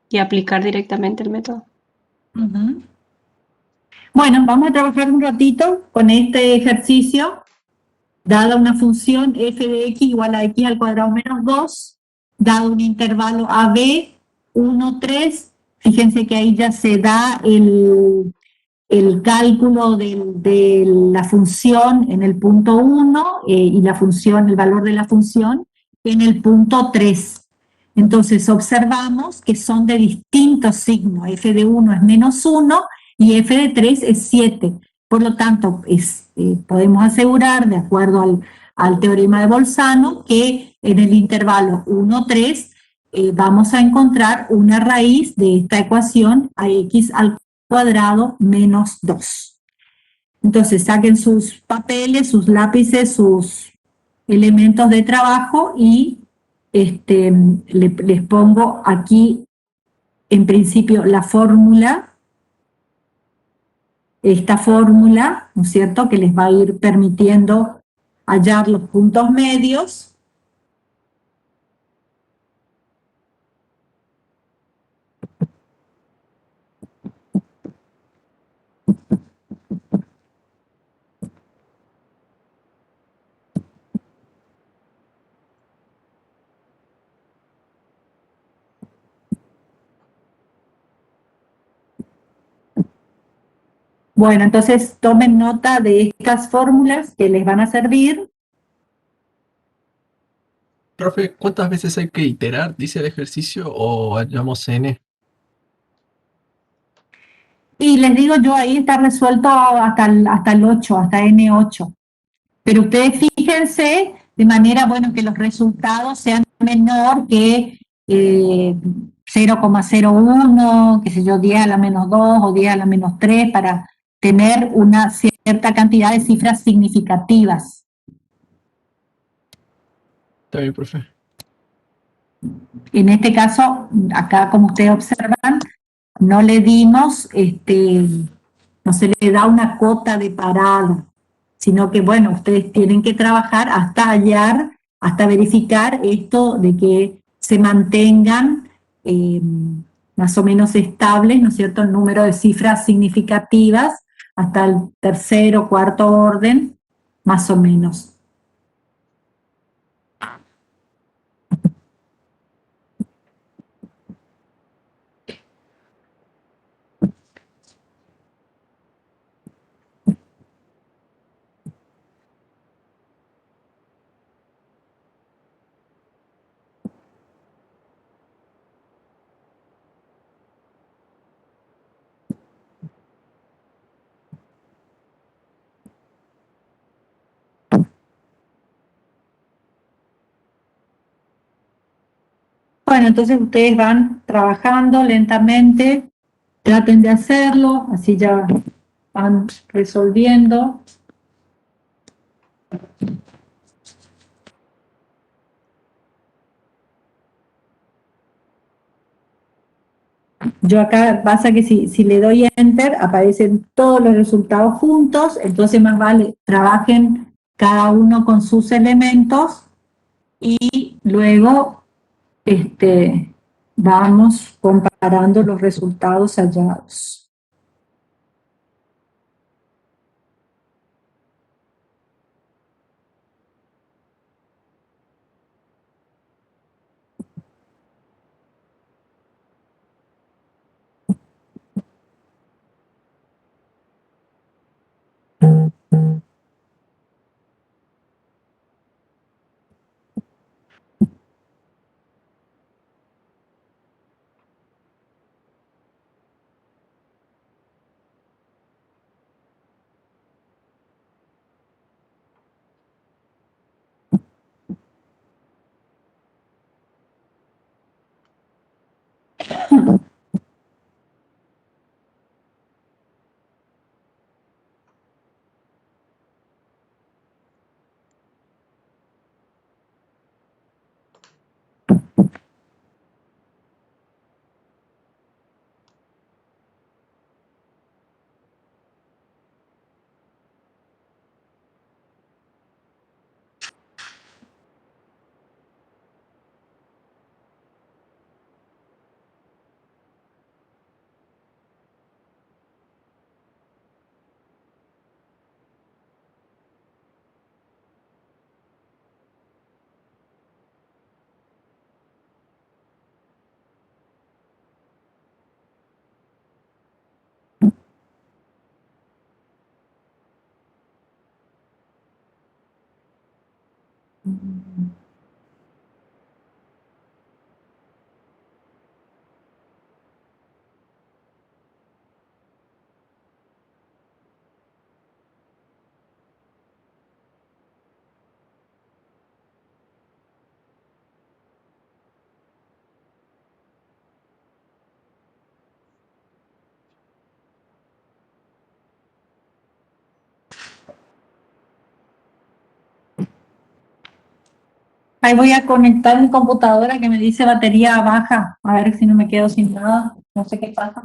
Y aplicar directamente el método. Uh-huh. Bueno, vamos a trabajar un ratito con este ejercicio. Dada una función f de x igual a x al cuadrado menos 2, dado un intervalo AB, 1, 3, fíjense que ahí ya se da el cálculo de la función en el punto 1 y el valor de la función en el punto 3. Entonces observamos que son de distintos signos, f de 1 es menos 1 y f de 3 es 7. Por lo tanto, podemos asegurar, de acuerdo al teorema de Bolzano, que en el intervalo 1, 3 vamos a encontrar una raíz de esta ecuación a x al cuadrado menos 2. Entonces saquen sus papeles, sus lápices, sus elementos de trabajo y les pongo aquí en principio la fórmula, esta fórmula, ¿no es cierto?, que les va a ir permitiendo hallar los puntos medios. Bueno, entonces tomen nota de estas fórmulas que les van a servir. Profe, ¿cuántas veces hay que iterar, dice el ejercicio, o hallamos n? Y les digo yo, ahí está resuelto hasta el 8, hasta N8. Pero ustedes fíjense de manera, bueno, que los resultados sean menor que 0,01, qué sé yo, 10 a la menos 2 o 10 a la menos 3 para tener una cierta cantidad de cifras significativas. Está bien, profe. En este caso, acá como ustedes observan, no le dimos, no se le da una cota de parada, sino que, bueno, ustedes tienen que trabajar hasta hallar, hasta verificar esto de que se mantengan más o menos estables, ¿no es cierto?, el número de cifras significativas hasta el tercer o cuarto orden, más o menos. Bueno, entonces ustedes van trabajando lentamente, traten de hacerlo, así ya van resolviendo. Yo acá pasa que si le doy enter aparecen todos los resultados juntos, entonces más vale trabajen cada uno con sus elementos y luego vamos comparando los resultados hallados. Ahí voy a conectar mi computadora que me dice batería baja. A ver si no me quedo sin nada. No sé qué pasa.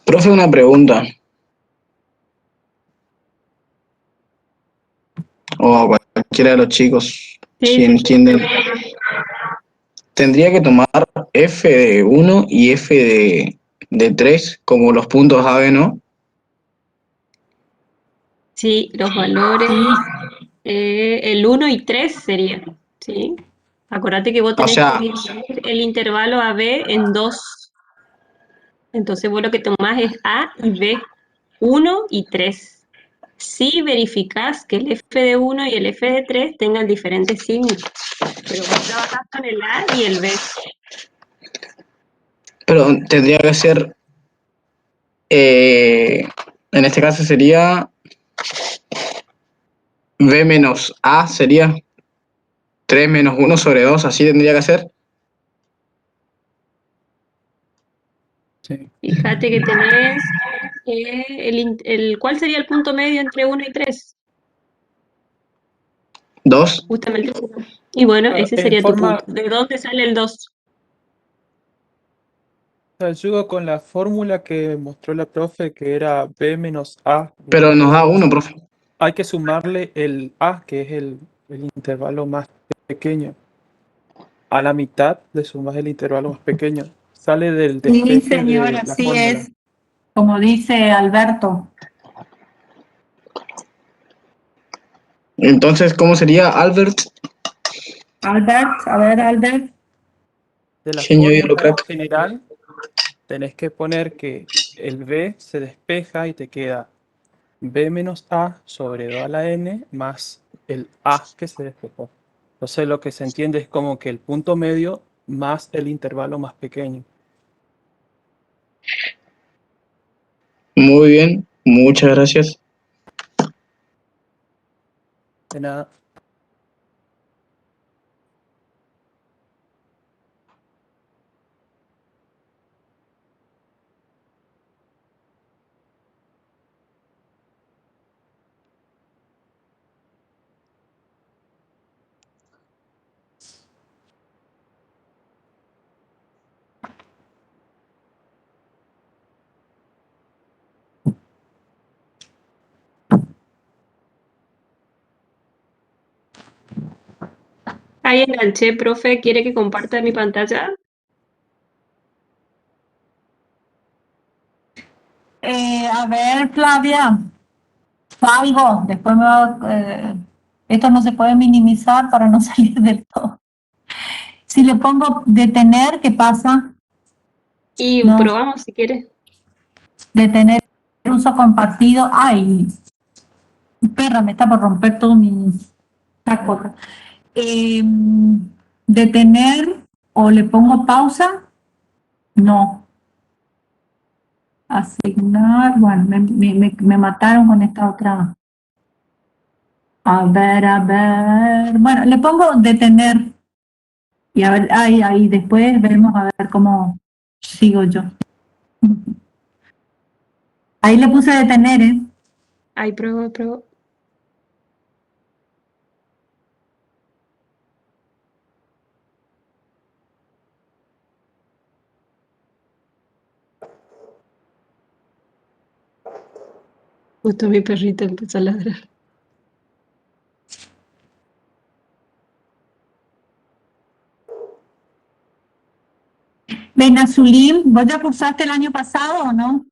Profe, una pregunta, o a cualquiera de los chicos, Sí, si sí. entienden. Tendría que tomar f de 1 y f de 3 como los puntos A, ¿no? Sí, los valores, el 1 y 3 serían, ¿sí? Acuérdate que vos O tenés que sea, dividir el intervalo AB en dos. Entonces vos lo que tomás es A y B, 1 y 3. Si verificás que el F de 1 y el F de 3 tengan diferentes signos, pero vos trabajás con el A y el B. pero tendría que ser, en este caso sería b menos a, sería 3 menos 1 sobre 2, así tendría que ser. Sí. Fíjate que tenés ¿cuál sería el punto medio entre 1 y 3? 2, Justamente. Y bueno, ese En sería tu forma, punto. ¿De dónde sale el 2? te ayudo con la fórmula que mostró la profe, que era B menos A. pero nos da 1, profe. Hay que sumarle el A, que es el intervalo más pequeño. A la mitad le sumas el intervalo más pequeño. Sale del Sí, despeje señor, de la así fórmula. es. Como dice Alberto. Entonces, ¿cómo sería, Albert? Albert, a ver, Albert. De la Señor fórmula crack. general, tenés que poner que el B se despeja y te queda B menos A sobre 2 a la N más el A que se despejó. Entonces lo que se entiende es como que el punto medio más el intervalo más pequeño. Muy bien, muchas gracias. De nada. Ahí enganché, profe. ¿Quiere que comparta mi pantalla? A ver, Flavia, salgo. Después me va, esto no se puede minimizar para no salir del todo. Si le pongo detener, ¿qué pasa? Y No, probamos si quiere. detener uso compartido. Ay, perra, me está por romper todo mi saco. Eh, detener o le pongo pausa. No. Asignar, bueno, me mataron con esta otra. A ver. Bueno, le pongo detener y a ver, ahí después vemos a ver cómo sigo yo. Ahí le puse detener, ¿eh? Ahí pruebo, pruebo. Justo mi perrita empezó a ladrar. Benazulim, ¿vos ya cursaste el año pasado o no?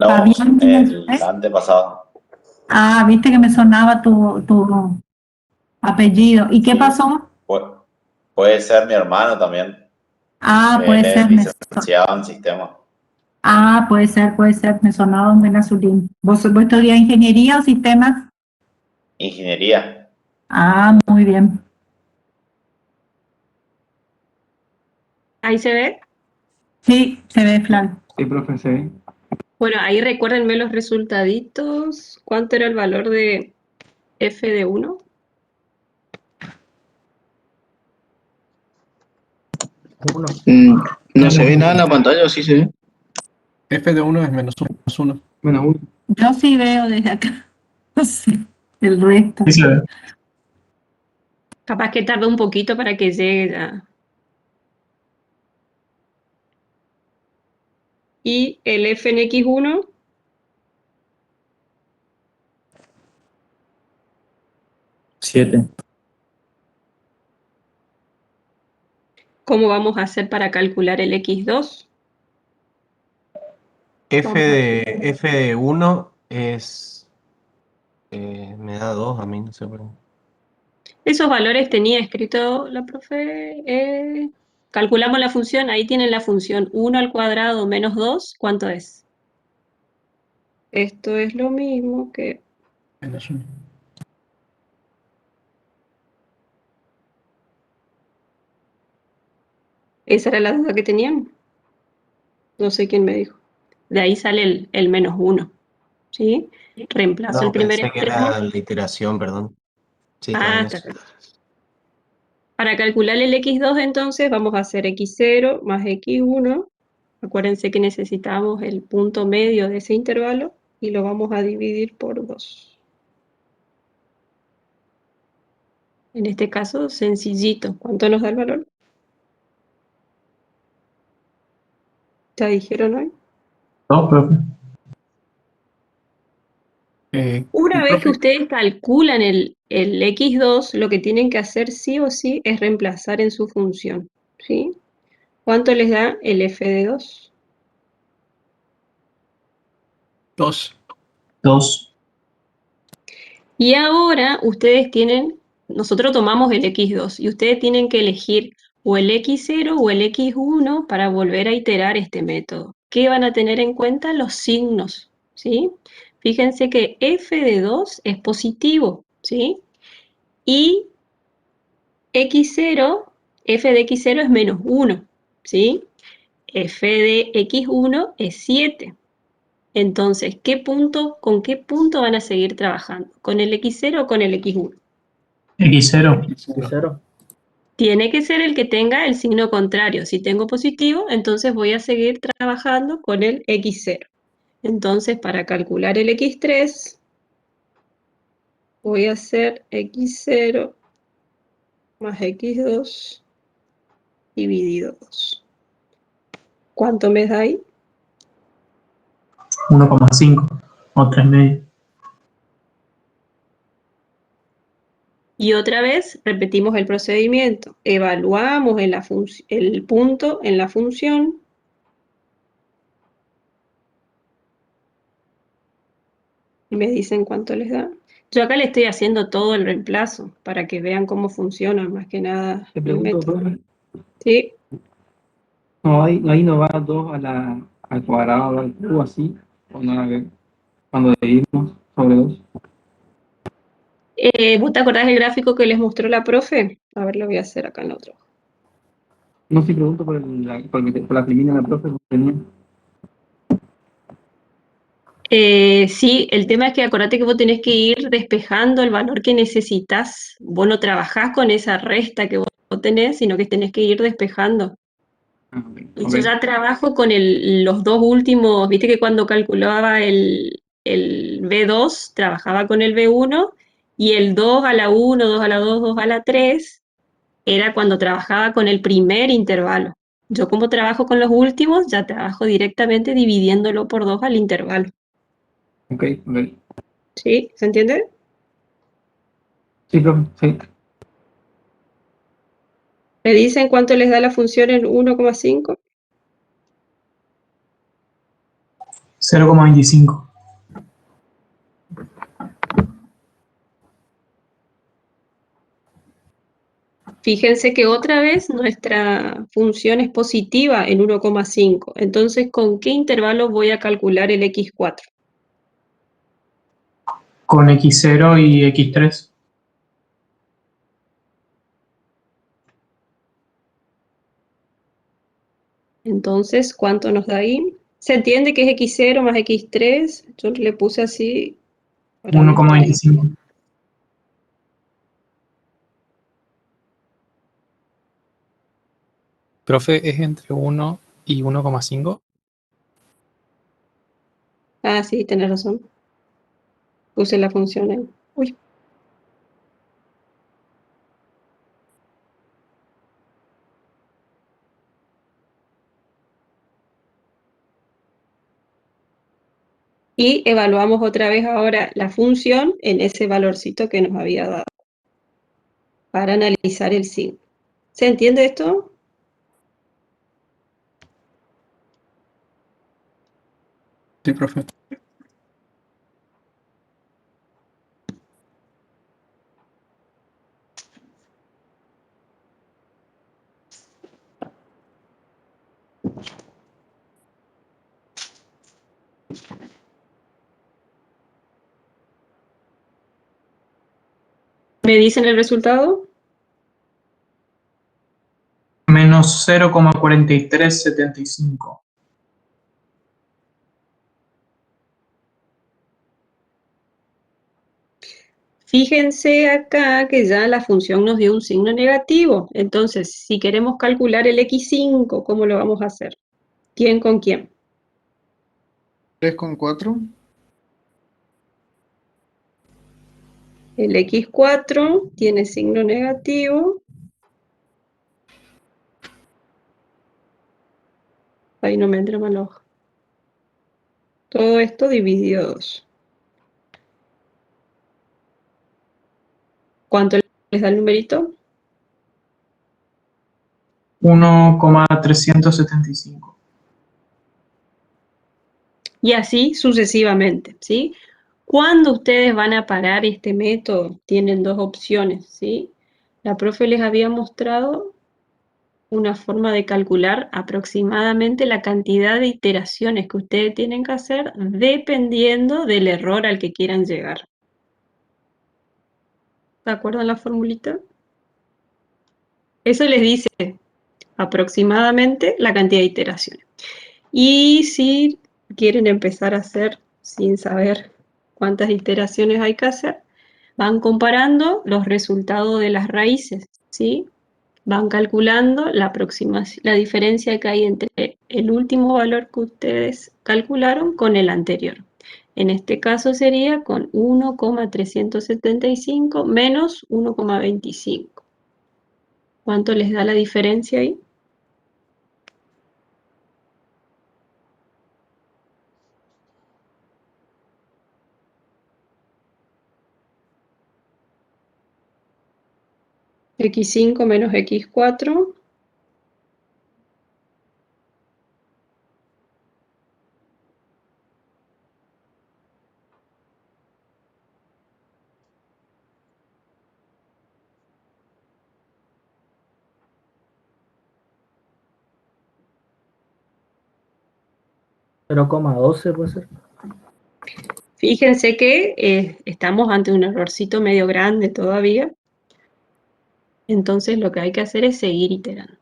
No, Fabián, el antepasado. Ah, viste que me sonaba tu apellido. ¿Y qué Sí. pasó? Puede ser mi hermano también. Ah, puede Él es ser, licenciado en sistemas. puede ser, me sonaba un Benazulín. ¿Vos estudiás ingeniería o sistemas? Ingeniería. Ah, muy bien. Ahí se ve. Sí, se ve, Flavio. Sí, profe, se ve. Bueno, ahí recuérdenme los resultaditos. ¿Cuánto era el valor de f de 1? Uno. No se ve nada en la pantalla, ¿o sí se ve? F de 1 es -1. Menos uno. Yo sí veo desde acá. No sé, el resto. Sí se ve. Capaz que tarda un poquito para que llegue ya. Y el f en x1, 7. ¿cómo vamos a hacer para calcular el x2? F de 1 es. Me da 2 a mí, no sé por qué. Esos valores tenía escrito la profe. Calculamos la función, ahí tienen la función 1 al cuadrado menos 2, ¿cuánto es? Esto es lo mismo que... -1. Esa era la duda que tenían. No sé quién me dijo. De ahí sale el menos 1, ¿sí? Reemplazo el No, primer pensé que extremo. era la iteración, perdón. Sí, está Ah, bien está eso. bien. Para calcular el x2 entonces vamos a hacer x0 más x1. Acuérdense que necesitamos el punto medio de ese intervalo y lo vamos a dividir por 2. En este caso, sencillito. ¿Cuánto nos da el valor? ¿Ya dijeron hoy? No, profe. Una vez que Profe, ustedes calculan el x2, lo que tienen que hacer sí o sí es reemplazar en su función, ¿sí? ¿Cuánto les da el f de 2? 2. 2. Y ahora ustedes tienen, nosotros tomamos el x2 y ustedes tienen que elegir o el x0 o el x1 para volver a iterar este método. ¿Qué van a tener en cuenta? Los signos, ¿sí? Fíjense que f de 2 es positivo, ¿sí? Y x0, f de x0 es menos 1, ¿sí? F de x1 es 7. Entonces, ¿con qué punto van a seguir trabajando? ¿Con el x0 o con el x1? X0. Cero. Tiene que ser el que tenga el signo contrario. Si tengo positivo, entonces voy a seguir trabajando con el x0. Entonces, para calcular el x3, voy a hacer x0 más x2 dividido 2. ¿Cuánto me da ahí? 1,5 o 3,5. Y otra vez repetimos el procedimiento. Evaluamos el punto en la función. Y me dicen cuánto les da. Yo acá le estoy haciendo todo el reemplazo para que vean cómo funciona más que nada Te el pregunto, método. profe. ¿Sí? No, ahí no va 2 al cuadrado, al cubo, así. O nada que ver. Cuando dividimos sobre 2. ¿Vos te acordás del gráfico que les mostró la profe? A ver, lo voy a hacer acá en otro. No, sí pregunto por la primera la profe que tenía. Sí, el tema es que acordate que vos tenés que ir despejando el valor que necesitas. Vos no trabajás con esa resta que vos tenés, sino que tenés que ir despejando. Ah, ok. Y Ok. yo ya trabajo con los dos últimos, viste que cuando calculaba el B2, trabajaba con el B1 y el 2 a la 1, 2 a la 2, 2 a la 3, era cuando trabajaba con el primer intervalo. Yo como trabajo con los últimos, ya trabajo directamente dividiéndolo por 2 al intervalo. Ok, ok. ¿Sí? ¿Se entiende? Sí, profe, sí. ¿Me dicen cuánto les da la función en 1,5? 0,25. Fíjense que otra vez nuestra función es positiva en 1,5. Entonces, ¿con qué intervalo voy a calcular el x4? Con x0 y x3. Entonces, ¿cuánto nos da ahí? Se entiende que es x0 más x3. Yo le puse así para no estar ahí. 1,25. Profe, ¿es entre 1 y 1,5? Ah, sí, tenés razón. Puse la función ahí. Uy. Y evaluamos otra vez ahora la función en ese valorcito que nos había dado para analizar el signo. ¿Se entiende esto? Sí, profe. ¿Me dicen el resultado? Menos 0,4375. Fíjense acá que ya la función nos dio un signo negativo. Entonces, si queremos calcular el x5, ¿cómo lo vamos a hacer? ¿Quién con quién? 3,4. El x4 tiene signo negativo. Ahí no me entra mal ojo. Todo esto dividido 2. ¿Cuánto les da el numerito? 1,375. Y así sucesivamente, ¿sí? ¿Cuándo ustedes van a parar este método? Tienen dos opciones, ¿sí? La profe les había mostrado una forma de calcular aproximadamente la cantidad de iteraciones que ustedes tienen que hacer dependiendo del error al que quieran llegar. ¿De acuerdo en la formulita? Eso les dice aproximadamente la cantidad de iteraciones. Y si quieren empezar a hacer sin saber cuántas iteraciones hay que hacer, van comparando los resultados de las raíces, ¿sí? Van calculando la diferencia que hay entre el último valor que ustedes calcularon con el anterior. En este caso sería con 1,375 menos 1,25. ¿Cuánto les da la diferencia ahí? X5 menos X4. ¿0,12 puede ser? Fíjense que estamos ante un errorcito medio grande todavía. Entonces lo que hay que hacer es seguir iterando.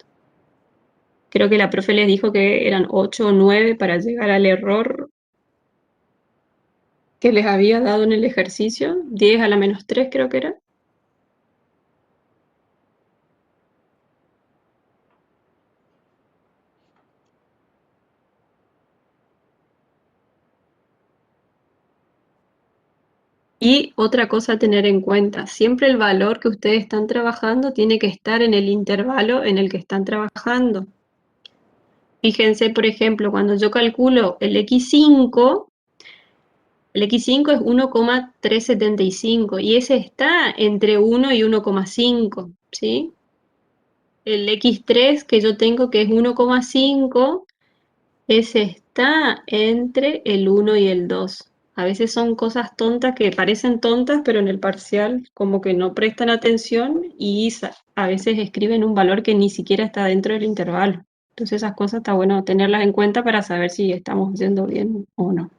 Creo que la profe les dijo que eran 8 o 9 para llegar al error que les había dado en el ejercicio. 10 a la menos 3 creo que era. Y otra cosa a tener en cuenta, siempre el valor que ustedes están trabajando tiene que estar en el intervalo en el que están trabajando. Fíjense, por ejemplo, cuando yo calculo el x5 es 1,375 y ese está entre 1 y 1,5, ¿sí? El x3 que yo tengo que es 1,5 Ese está entre el 1 y el 2. A veces son cosas tontas que parecen tontas, pero en el parcial como que no prestan atención y a veces escriben un valor que ni siquiera está dentro del intervalo. Entonces esas cosas está bueno tenerlas en cuenta para saber si estamos haciendo bien o no.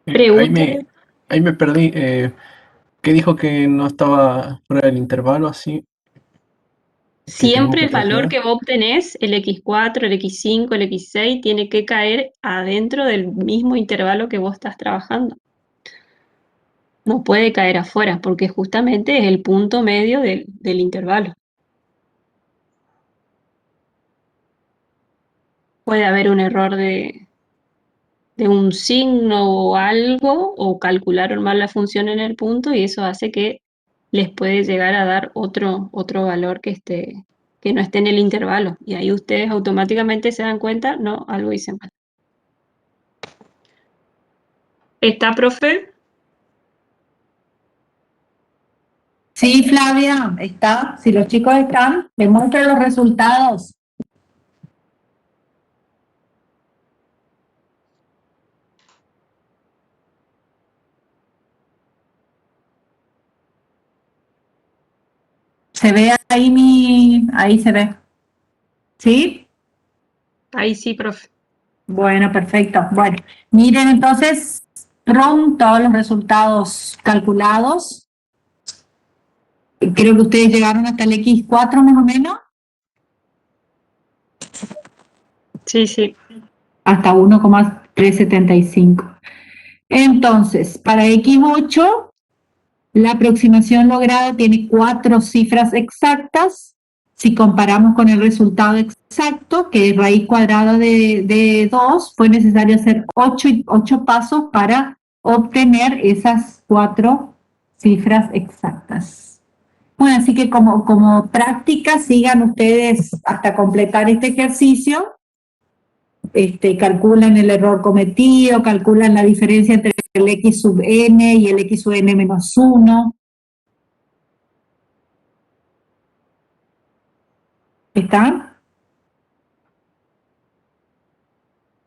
Pregúntale. Ahí me perdí. ¿Qué dijo que no estaba fuera del intervalo así? ¿Que tengo Siempre que el valor traslladar? que vos obtenés, el x4, el x5, el x6, tiene que caer adentro del mismo intervalo que vos estás trabajando. No puede caer afuera, porque justamente es el punto medio del intervalo. Puede haber un error de un signo o algo, o calcularon mal la función en el punto, y eso hace que les puede llegar a dar otro valor que no esté en el intervalo. Y ahí ustedes automáticamente se dan cuenta, no, algo hice mal. ¿Está, profe? Sí, Flavia, está. Si los chicos están, demuestren los resultados. ¿Se ve ahí ahí se ve? ¿Sí? Ahí sí, profe. Bueno, perfecto. Bueno, miren entonces pronto los resultados calculados. Creo que ustedes llegaron hasta el X4 más o menos. Sí, sí. Hasta 1,375. Entonces, para X8, la aproximación lograda tiene 4 cifras exactas. Si comparamos con el resultado exacto, que es raíz cuadrada de 2, fue necesario hacer 8 pasos para obtener esas 4 cifras exactas. Bueno, así que como práctica, sigan ustedes hasta completar este ejercicio. Calculan el error cometido, calculan la diferencia entre el x sub n y el x sub n menos 1. ¿Está?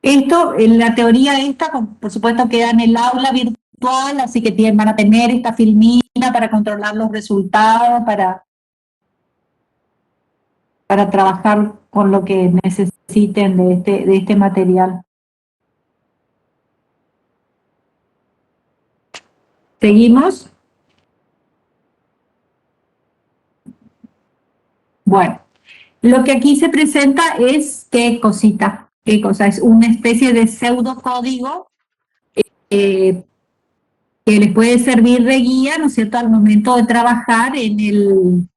Esto, en la teoría esta, por supuesto, queda en el aula virtual, así que van a tener esta filmina para controlar los resultados, para trabajar con lo que necesiten de este material. ¿Seguimos? Bueno, lo que aquí se presenta es qué cosita, qué cosa, es una especie de pseudocódigo que les puede servir de guía, ¿no es cierto?, al momento de trabajar en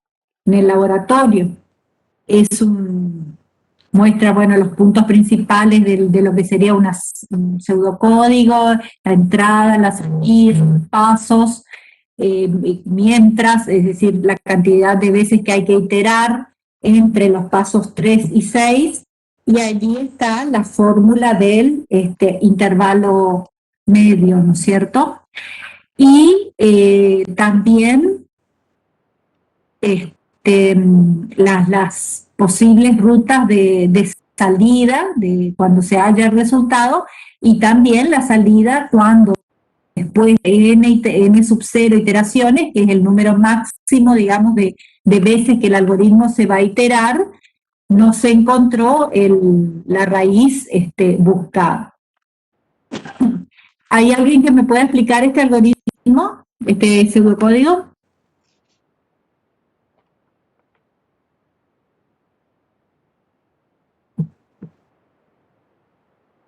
el laboratorio. Muestra, bueno, los puntos principales de lo que sería un pseudocódigo, la entrada, la salida, los pasos, mientras, es decir, la cantidad de veces que hay que iterar entre los pasos 3 y 6, y allí está la fórmula del intervalo medio, ¿no es cierto? Y también las posibles rutas de salida de cuando se haya el resultado, y también la salida cuando después de n sub 0 iteraciones, que es el número máximo, digamos, de veces que el algoritmo se va a iterar, no se encontró la raíz buscada. ¿Hay alguien que me pueda explicar este algoritmo, este pseudocódigo?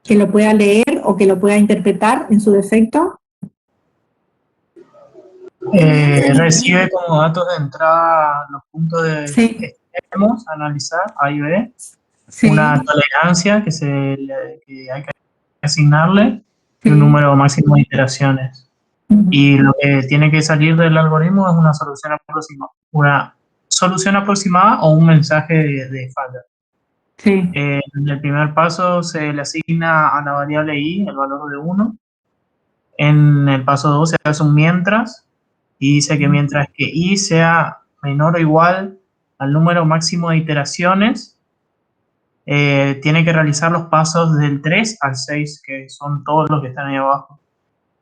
Que lo pueda leer o que lo pueda interpretar en su defecto. Recibe como datos de entrada los puntos que queremos analizar, A y B, una tolerancia que hay que asignarle y un número máximo de iteraciones. Y lo que tiene que salir del algoritmo es una solución aproximada o un mensaje de falla. En el primer paso se le asigna a la variable i el valor de 1. En el paso 2 se hace un mientras y dice que mientras que i sea menor o igual al número máximo de iteraciones, tiene que realizar los pasos del 3 al 6, que son todos los que están ahí abajo.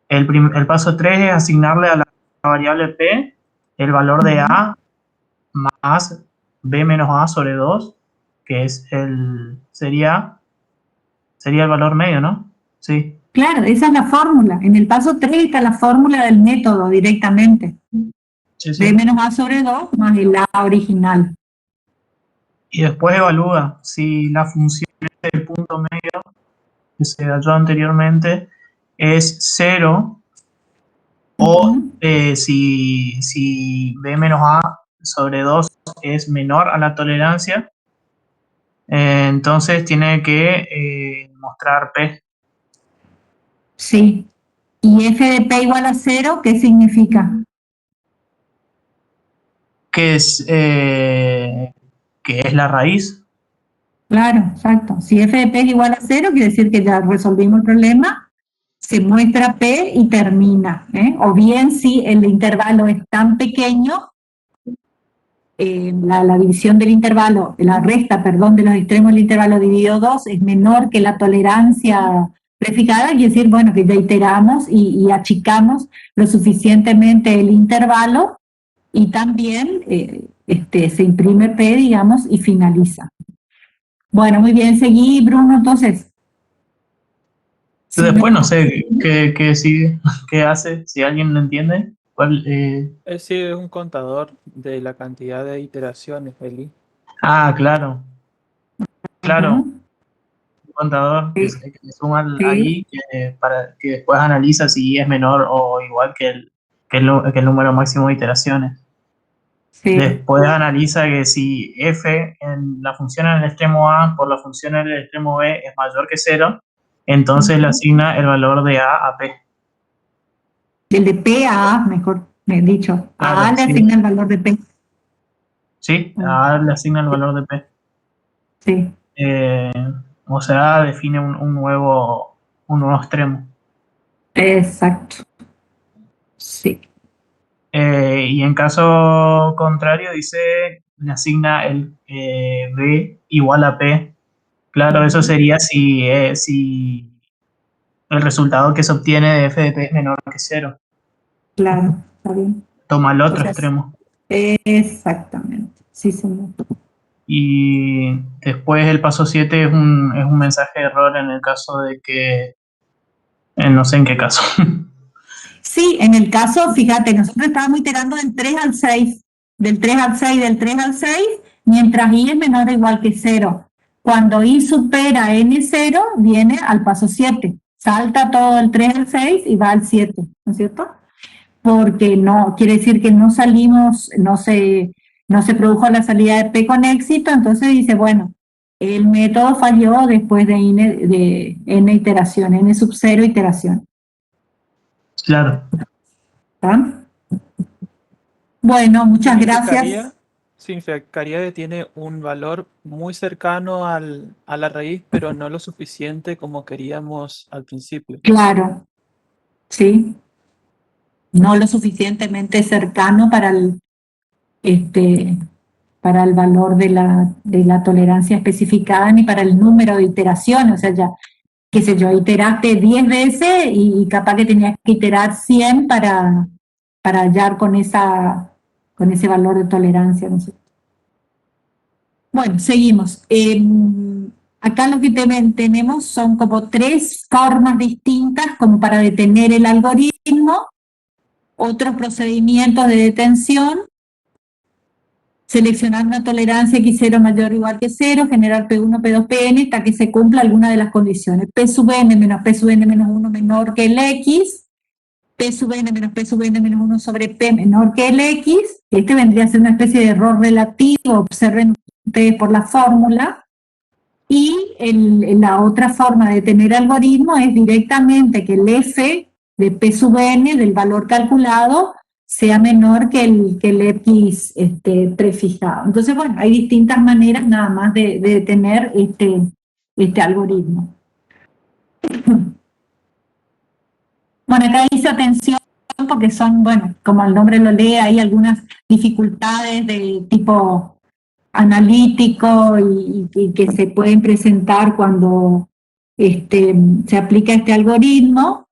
El paso 3 es asignarle a la variable P el valor de A más B menos A sobre 2, que es sería el valor medio, ¿no? Sí. Claro, esa es la fórmula. En el paso 3 está la fórmula del método directamente. Sí, sí. B menos A sobre 2 más el A original. Y después evalúa si la función del punto medio que se halló anteriormente es 0 o si B menos A sobre 2 es menor a la tolerancia, entonces tiene que mostrar P. Sí. ¿Y f de P igual a 0 qué significa? Que es la raíz. Claro, exacto. Si f de P es igual a 0, quiere decir que ya resolvimos el problema, se muestra P y termina. O bien si el intervalo es tan pequeño, la división del intervalo, la resta, perdón, de los extremos del intervalo dividido 2 es menor que la tolerancia prefijada, quiere decir, bueno, que ya iteramos y achicamos lo suficientemente el intervalo y también se imprime P, digamos, y finaliza. Bueno, muy bien, seguí, Bruno, entonces. Después no sé qué sigue, qué hace, si alguien lo entiende. Sí, es un contador de la cantidad de iteraciones, Eli. Ah, claro. Claro. Un contador que le suma ahí para que después analiza si es menor o igual que el número máximo de iteraciones. Sí. Después analiza que si f en la función en el extremo A por la función en el extremo B es mayor que 0, entonces le asigna el valor de A a P. El de P a A, mejor dicho. Claro, A A le sí. asigna el valor de P. Sí, a A le asigna el valor de P. Sí. O sea, define un nuevo extremo. Exacto. Sí. Y en caso contrario dice, le asigna el B igual a P. Claro, eso sería si el resultado que se obtiene de f de P es menor que 0. Claro, está bien. Toma el otro Entonces, extremo. Exactamente, sí, señor. Y después el paso 7 es un mensaje de error en el caso de que, no sé en qué caso. Sí, en el caso, fíjate, nosotros estábamos iterando del 3 al 6, del 3 al 6, del 3 al 6, mientras i es menor o igual que 0. Cuando i supera n0, viene al paso 7. Salta todo el 3 al 6 y va al 7, ¿no es cierto? Porque no, quiere decir que no salimos, no se produjo la salida de P con éxito, entonces dice, bueno, el método falló después de n iteración, n sub 0 iteración. Claro. ¿Está? Bueno, muchas gracias. Significaría que tiene un valor muy cercano a la raíz, pero no lo suficiente como queríamos al principio. Claro, sí. No lo suficientemente cercano para el valor de la tolerancia especificada ni para el número de iteraciones. O sea, ya, qué sé yo, iteraste 10 veces y capaz que tenías que iterar 100 para hallar con ese valor de tolerancia, ¿no sé? Bueno, seguimos. Acá lo que tenemos son como 3 formas distintas como para detener el algoritmo, otros procedimientos de detención, seleccionar una tolerancia x0 mayor o igual que 0, generar P1, P2, Pn hasta que se cumpla alguna de las condiciones. P sub n menos P sub n menos 1 menor que el x, P sub n menos P sub n menos 1 sobre P menor que el x, este vendría a ser una especie de error relativo, observen ustedes por la fórmula, y la otra forma de tener algoritmo es directamente que el f de P sub n del valor calculado sea menor que el x prefijado. Entonces, bueno, hay distintas maneras nada más de tener este algoritmo. Bueno, acá dice atención porque son, bueno, como el nombre lo lee, hay algunas dificultades de tipo analítico y que se pueden presentar cuando se aplica este algoritmo.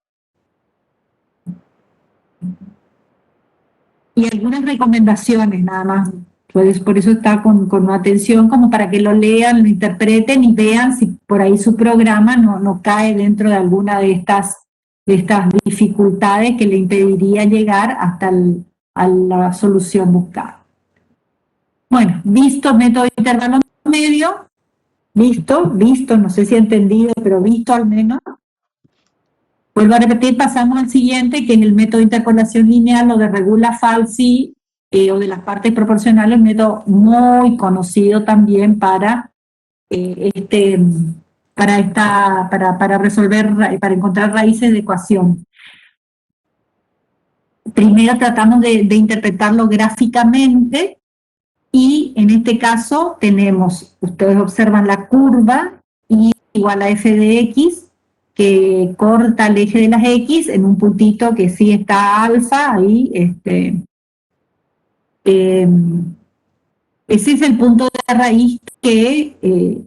Y algunas recomendaciones nada más. Pues por eso está con atención, como para que lo lean, lo interpreten y vean si por ahí su programa no cae dentro de alguna de estas dificultades que le impediría llegar hasta a la solución buscada. Bueno, visto método de intervalo medio, visto, no sé si he entendido, pero visto al menos. Vuelvo a repetir, pasamos al siguiente, que es el método de interpolación lineal o de regula falsi, o de las partes proporcionales, un método muy conocido también para resolver, para encontrar raíces de ecuación. Primero tratamos de interpretarlo gráficamente, y en este caso tenemos, ustedes observan la curva y igual a f de x, que corta el eje de las x en un puntito que sí está alfa, ahí, ese es el punto de raíz que,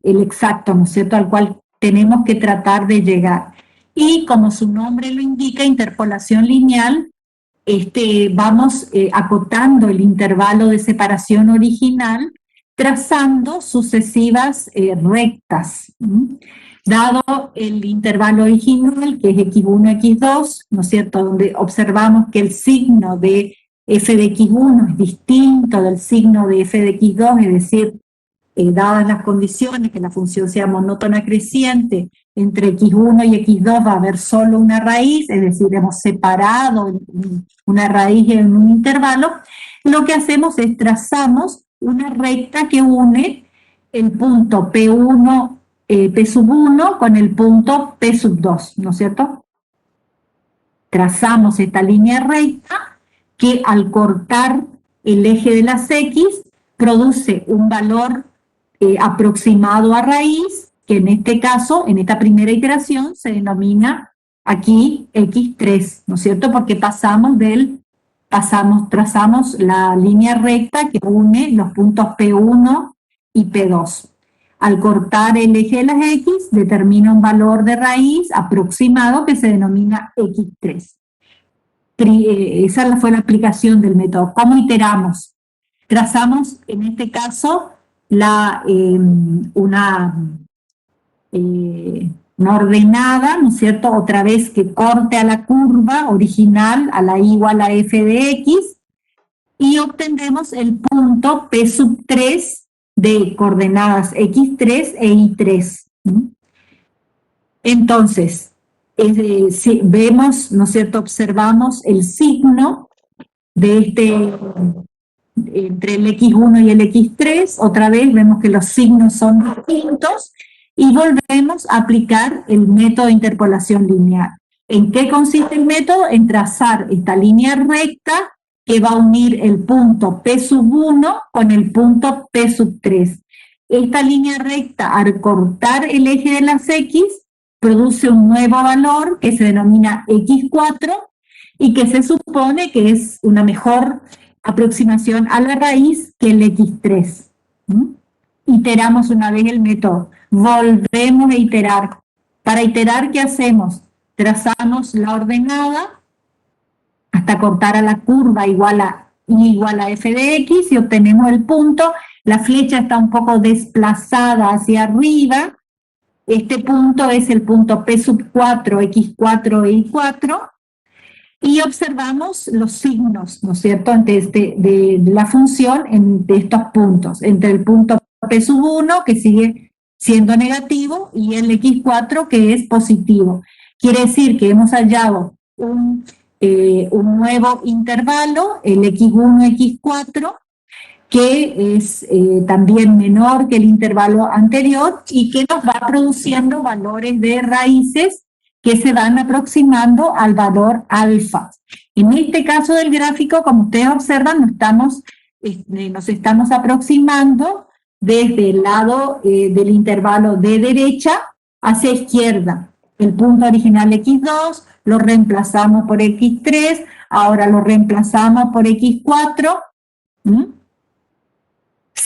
el exacto, ¿no es cierto?, al cual tenemos que tratar de llegar. Y como su nombre lo indica, interpolación lineal, vamos acotando el intervalo de separación original, trazando sucesivas rectas. Dado el intervalo original, que es x1, x2, ¿no es cierto?, donde observamos que el signo de f de x1 es distinto del signo de f de x2, es decir, dadas las condiciones, que la función sea monótona creciente, entre x1 y x2 va a haber solo una raíz, es decir, hemos separado una raíz en un intervalo. Lo que hacemos es trazamos una recta que une el punto P1, P sub 1 con el punto P sub 2, ¿no es cierto? Trazamos esta línea recta que al cortar el eje de las X produce un valor aproximado a raíz, que en este caso, en esta primera iteración, se denomina aquí X3, ¿no es cierto? Porque trazamos la línea recta que une los puntos P1 y P2. Al cortar el eje de las X, determina un valor de raíz aproximado que se denomina X3. Esa fue la aplicación del método. ¿Cómo iteramos? Trazamos, en este caso, una ordenada, ¿no es cierto?, otra vez que corte a la curva original, a la igual a f de x, y obtendremos el punto P sub 3 de coordenadas x3 e y3. Entonces, si vemos, ¿no es cierto?, observamos el signo de entre el x1 y el x3, otra vez vemos que los signos son distintos, y volvemos a aplicar el método de interpolación lineal. ¿En qué consiste el método? En trazar esta línea recta que va a unir el punto P sub 1 con el punto P sub 3. Esta línea recta, al cortar el eje de las X, produce un nuevo valor que se denomina X4 y que se supone que es una mejor aproximación a la raíz que el X3. Iteramos una vez el método, volvemos a iterar. Para iterar, ¿qué hacemos? Trazamos la ordenada hasta cortar a la curva igual a f de x y obtenemos el punto. La flecha está un poco desplazada hacia arriba. Este punto es el punto P sub 4, X4 e Y4. Y observamos los signos, ¿no es cierto?, de la función de estos puntos, entre el punto P sub 1, que sigue siendo negativo, y el X4, que es positivo. Quiere decir que hemos hallado un nuevo intervalo, el X1, X4, que es también menor que el intervalo anterior y que nos va produciendo valores de raíces que se van aproximando al valor alfa. En este caso del gráfico, como ustedes observan, nos estamos aproximando desde el lado del intervalo de derecha hacia izquierda. El punto original X2 lo reemplazamos por X3, ahora lo reemplazamos por X4.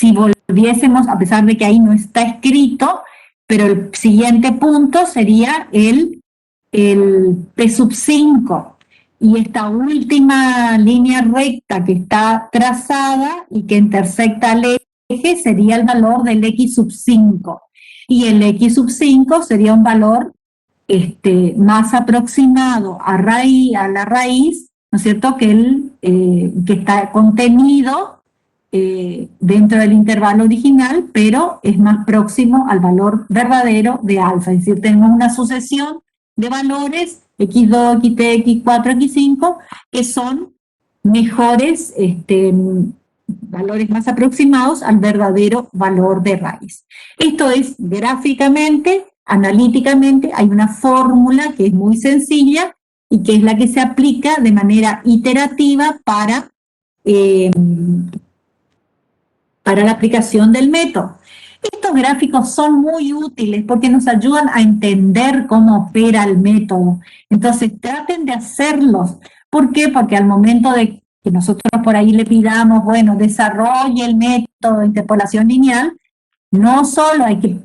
si volviésemos, a pesar de que ahí no está escrito, pero el siguiente punto sería el P sub 5. Y esta última línea recta que está trazada y que intersecta al eje sería el valor del X sub 5. Y el X sub 5 sería un valor más aproximado a la raíz, ¿no es cierto?, que está contenido dentro del intervalo original, pero es más próximo al valor verdadero de alfa. Es decir, tenemos una sucesión de valores x2, xt, x4, x5, que son mejores, valores más aproximados al verdadero valor de raíz. Esto es gráficamente, analíticamente, hay una fórmula que es muy sencilla y que es la que se aplica de manera iterativa para la aplicación del método. Estos gráficos son muy útiles porque nos ayudan a entender cómo opera el método. Entonces traten de hacerlos. ¿Por qué? Porque al momento de que nosotros por ahí le pidamos, bueno, desarrolle el método de interpolación lineal, no solo hay que,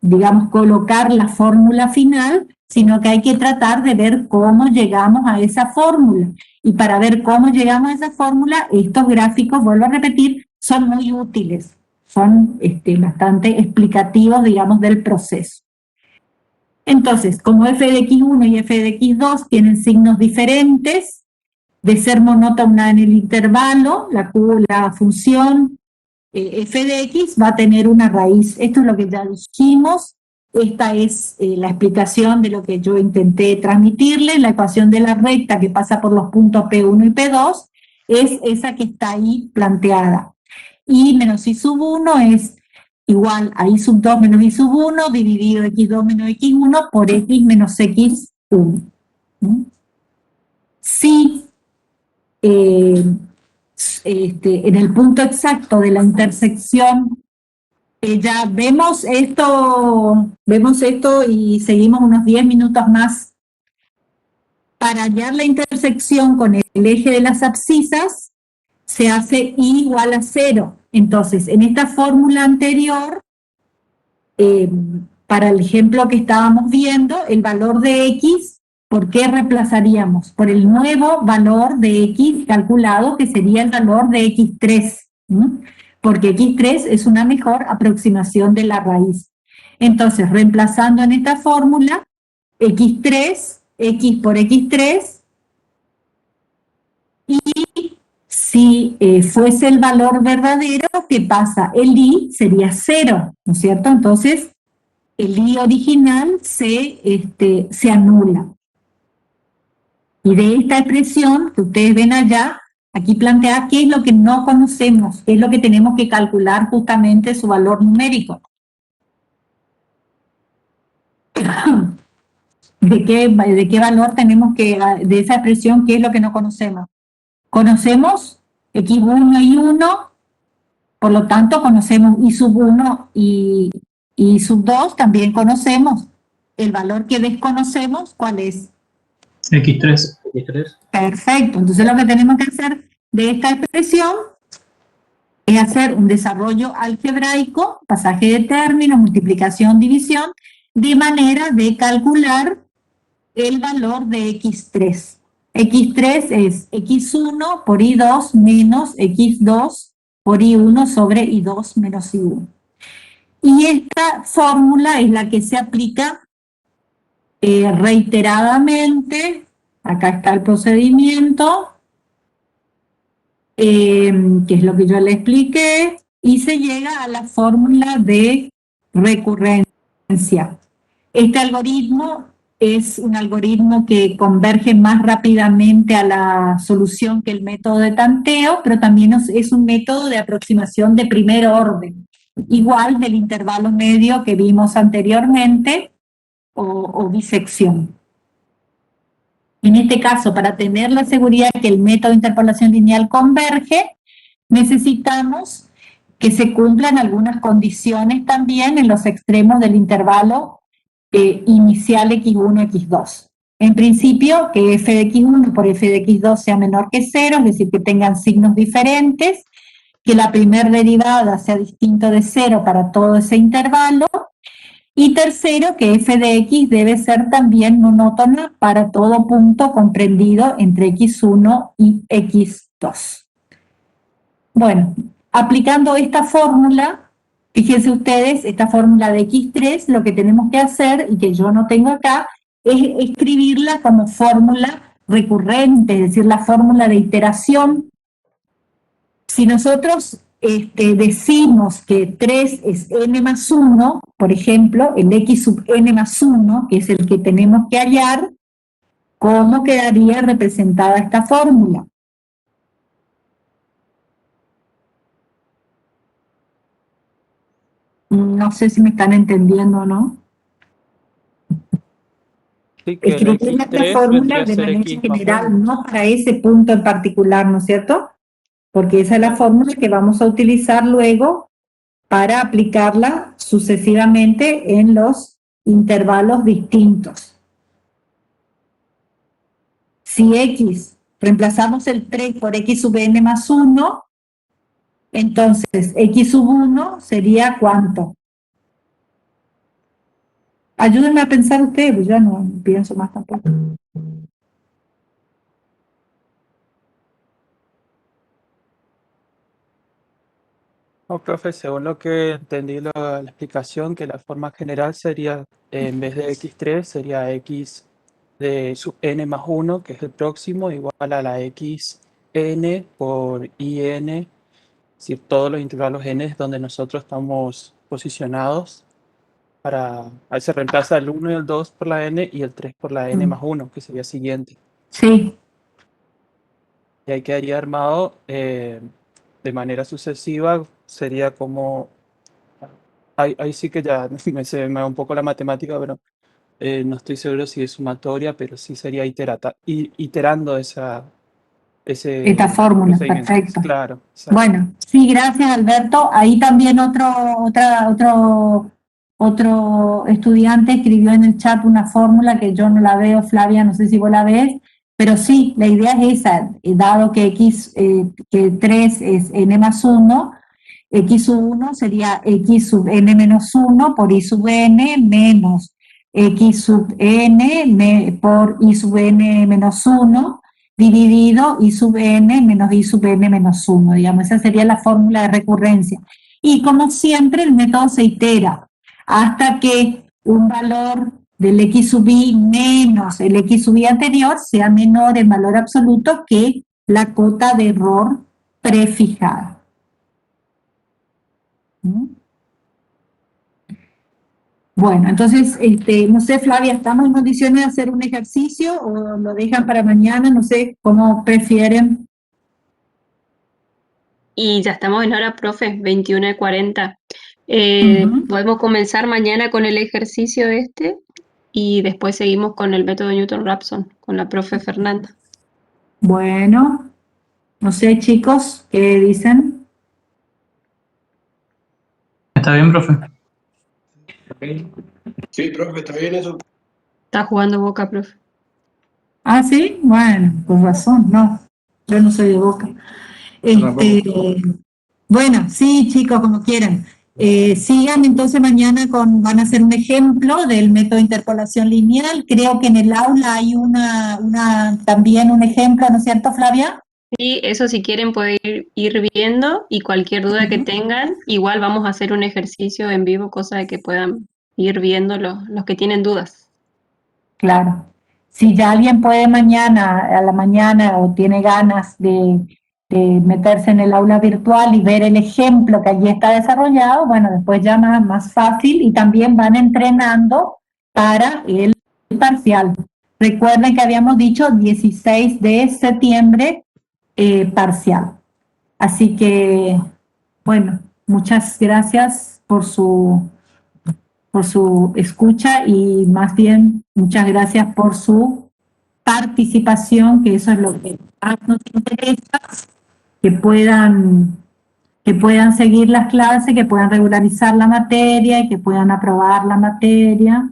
digamos, colocar la fórmula final, sino que hay que tratar de ver cómo llegamos a esa fórmula. Y para ver cómo llegamos a esa fórmula, estos gráficos, vuelvo a repetir, son muy útiles. Son bastante explicativos, digamos, del proceso. Entonces, como f de x1 y f de x2 tienen signos diferentes, de ser monótona en el intervalo, la función f de x va a tener una raíz. Esto es lo que ya dijimos. Esta es la explicación de lo que yo intenté transmitirle. La ecuación de la recta que pasa por los puntos P1 y P2 es esa que está ahí planteada. Y menos I sub 1 es igual a I sub 2 menos I sub 1 dividido x2 menos x1 por x menos x1. Si en el punto exacto de la intersección ya vemos esto y seguimos unos 10 minutos más para hallar la intersección con el eje de las abscisas, se hace I igual a 0. Entonces, en esta fórmula anterior, para el ejemplo que estábamos viendo, el valor de X, ¿por qué reemplazaríamos? Por el nuevo valor de X calculado, que sería el valor de X3, porque X3 es una mejor aproximación de la raíz. Entonces, reemplazando en esta fórmula, X3, X por X3, y si fuese el valor verdadero, ¿qué pasa? El I sería 0, ¿no es cierto? Entonces, el I original se anula. Y de esta expresión que ustedes ven allá, aquí plantea qué es lo que no conocemos, qué es lo que tenemos que calcular justamente su valor numérico. ¿De qué valor tenemos que, de esa expresión, qué es lo que no conocemos? Conocemos x1 y 1, por lo tanto conocemos i sub 1 y i sub 2, también conocemos. El valor que desconocemos, ¿cuál es? X3. Perfecto, entonces lo que tenemos que hacer de esta expresión es hacer un desarrollo algebraico, pasaje de términos, multiplicación, división, de manera de calcular el valor de x3. X3 es x1 por i2 menos x2 por i1 sobre i2 menos i1. Y esta fórmula es la que se aplica reiteradamente. Acá está el procedimiento, que es lo que yo le expliqué, y se llega a la fórmula de recurrencia. Este algoritmo es un algoritmo que converge más rápidamente a la solución que el método de tanteo, pero también es un método de aproximación de primer orden, igual del intervalo medio que vimos anteriormente, o bisección. En este caso, para tener la seguridad que el método de interpolación lineal converge, necesitamos que se cumplan algunas condiciones también en los extremos del intervalo inicial x1, x2. En principio, que f de x1 por f de x2 sea menor que 0, es decir, que tengan signos diferentes, que la primera derivada sea distinto de 0 para todo ese intervalo. Y tercero, que f de x debe ser también monótona para todo punto comprendido entre x1 y x2. Bueno, aplicando esta fórmula, fíjense ustedes, esta fórmula de x3, lo que tenemos que hacer, y que yo no tengo acá, es escribirla como fórmula recurrente, es decir, la fórmula de iteración. Si nosotros decimos que 3 es n más 1, por ejemplo, el x sub n más 1, que es el que tenemos que hallar, ¿cómo quedaría representada esta fórmula? No sé si me están entendiendo o no. Sí, que el Escribir esta x3 fórmula vendría a de ser manera x más 1. general, no para ese punto en particular, ¿no es cierto? Porque esa es la fórmula que vamos a utilizar luego para aplicarla sucesivamente en los intervalos distintos. Si x, reemplazamos el 3 por x sub n más 1, entonces x sub 1 sería ¿cuánto? Ayúdenme a pensar ustedes, pues ya no pienso más tampoco. No, profe, según lo que entendí la explicación, que la forma general sería, en vez de x3, sería x de sub n más 1, que es el próximo, igual a la x n por in, es decir, todos los intervalos n es donde nosotros estamos posicionados. Ahí se reemplaza el 1 y el 2 por la n y el 3 por la n más 1, que sería siguiente. Sí. Y ahí quedaría armado de manera sucesiva, sería como... Ahí sí que ya se me va un poco la matemática, pero no estoy seguro si es sumatoria, pero sí sería iterando esta Fórmula, procedimiento. perfecto. Claro. Exacto. Bueno, sí, gracias Alberto. Ahí también otro estudiante escribió en el chat una fórmula que yo no la veo, Flavia, no sé si vos la ves, pero sí, la idea es esa, dado que que 3 es n más 1, x sub 1 sería x sub n menos 1 por y sub n menos x sub n por y sub n menos 1, dividido y sub n menos y sub n menos 1, digamos, esa sería la fórmula de recurrencia. Y como siempre, el método se itera hasta que un valor del x sub i menos el x sub i anterior sea menor en valor absoluto que la cota de error prefijada. Bueno, entonces, no sé, Flavia, ¿estamos en condiciones de hacer un ejercicio o lo dejan para mañana? No sé, ¿cómo prefieren? Y ya estamos en hora, profe, 21:40. Podemos comenzar mañana con el ejercicio y después seguimos con el método Newton-Raphson, con la profe Fernanda. Bueno, no sé, chicos, ¿qué dicen? Está bien, profe. Sí, profe, está bien eso. Está jugando Boca, profe. Ah, sí, bueno, con razón, no, yo no soy de Boca. Bueno, sí, chicos, como quieran. Sigan entonces mañana van a hacer un ejemplo del método de interpolación lineal. Creo que en el aula hay también un ejemplo, ¿no es cierto, Flavia? Sí, eso si quieren pueden ir viendo y cualquier duda que tengan, igual vamos a hacer un ejercicio en vivo, cosa de que puedan ir viendo los que tienen dudas. Claro. Si ya alguien puede mañana, a la mañana, o tiene ganas de meterse en el aula virtual y ver el ejemplo que allí está desarrollado, bueno, después ya más fácil y también van entrenando para el parcial. Recuerden que habíamos dicho 16 de septiembre parcial. Así que, bueno, muchas gracias por su escucha y más bien muchas gracias por su participación, que eso es lo que más nos interesa, que puedan seguir las clases, que puedan regularizar la materia y que puedan aprobar la materia.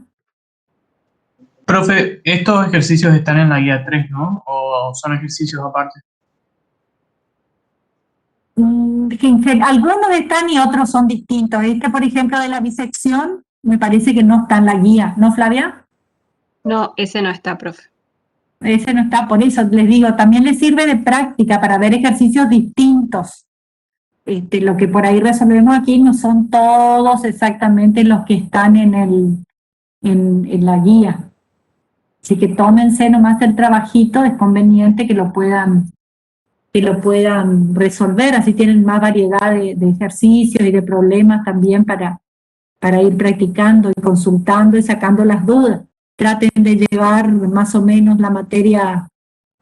Profe, estos ejercicios están en la guía 3, ¿no? ¿O son ejercicios aparte? Algunos están y otros son distintos. Este, por ejemplo, de la bisección, me parece que no está en la guía, ¿no, Flavia? No, ese no está, profe. Ese no está, por eso les digo, también les sirve de práctica para ver ejercicios distintos. Lo que por ahí resolvemos aquí no son todos exactamente los que están en la guía. Así que tómense nomás el trabajito, es conveniente que lo puedan resolver, así tienen más variedad de ejercicios y de problemas también para ir practicando y consultando y sacando las dudas. Traten de llevar más o menos la materia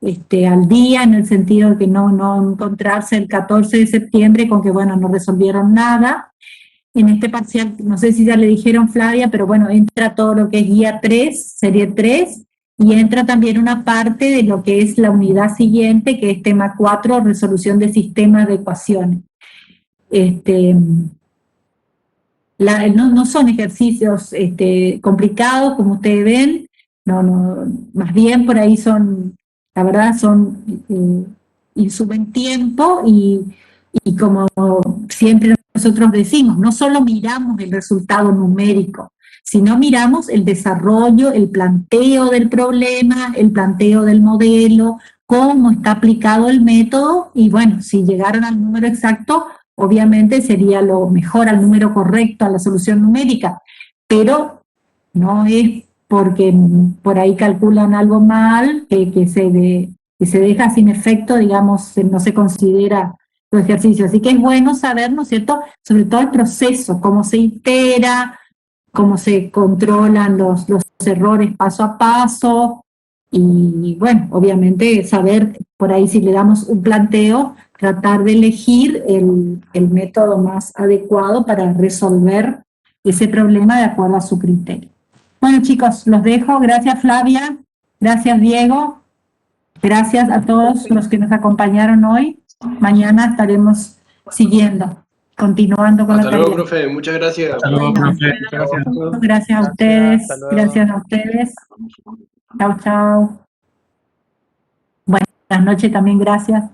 al día, en el sentido de que no encontrarse el 14 de septiembre con que, bueno, no resolvieron nada. En este parcial, no sé si ya le dijeron, Flavia, pero bueno, entra todo lo que es guía 3, serie 3, y entra también una parte de lo que es la unidad siguiente, que es tema 4, resolución de sistemas de ecuaciones. No son ejercicios complicados, como ustedes ven, no, más bien por ahí son, la verdad, y suben tiempo y como siempre nosotros decimos, no solo miramos el resultado numérico, sino miramos el desarrollo, el planteo del problema, el planteo del modelo, cómo está aplicado el método, y bueno, si llegaron al número exacto, obviamente sería lo mejor, al número correcto, a la solución numérica, pero no es porque por ahí calculan algo mal, que se deja sin efecto, digamos, no se considera tu ejercicio. Así que es bueno saber, ¿no es cierto?, sobre todo el proceso, cómo se itera, cómo se controlan los errores paso a paso, y bueno, obviamente saber por ahí si le damos un planteo, tratar de elegir el método más adecuado para resolver ese problema de acuerdo a su criterio. Bueno, chicos, los dejo. Gracias, Flavia. Gracias, Diego. Gracias a todos los que nos acompañaron hoy. Mañana estaremos continuando con la tarea. Hasta luego, profe. Muchas gracias. Hasta luego, profe. Gracias. Gracias a ustedes. Hasta luego. Gracias a ustedes. Chao, chao. Buenas noches también, gracias.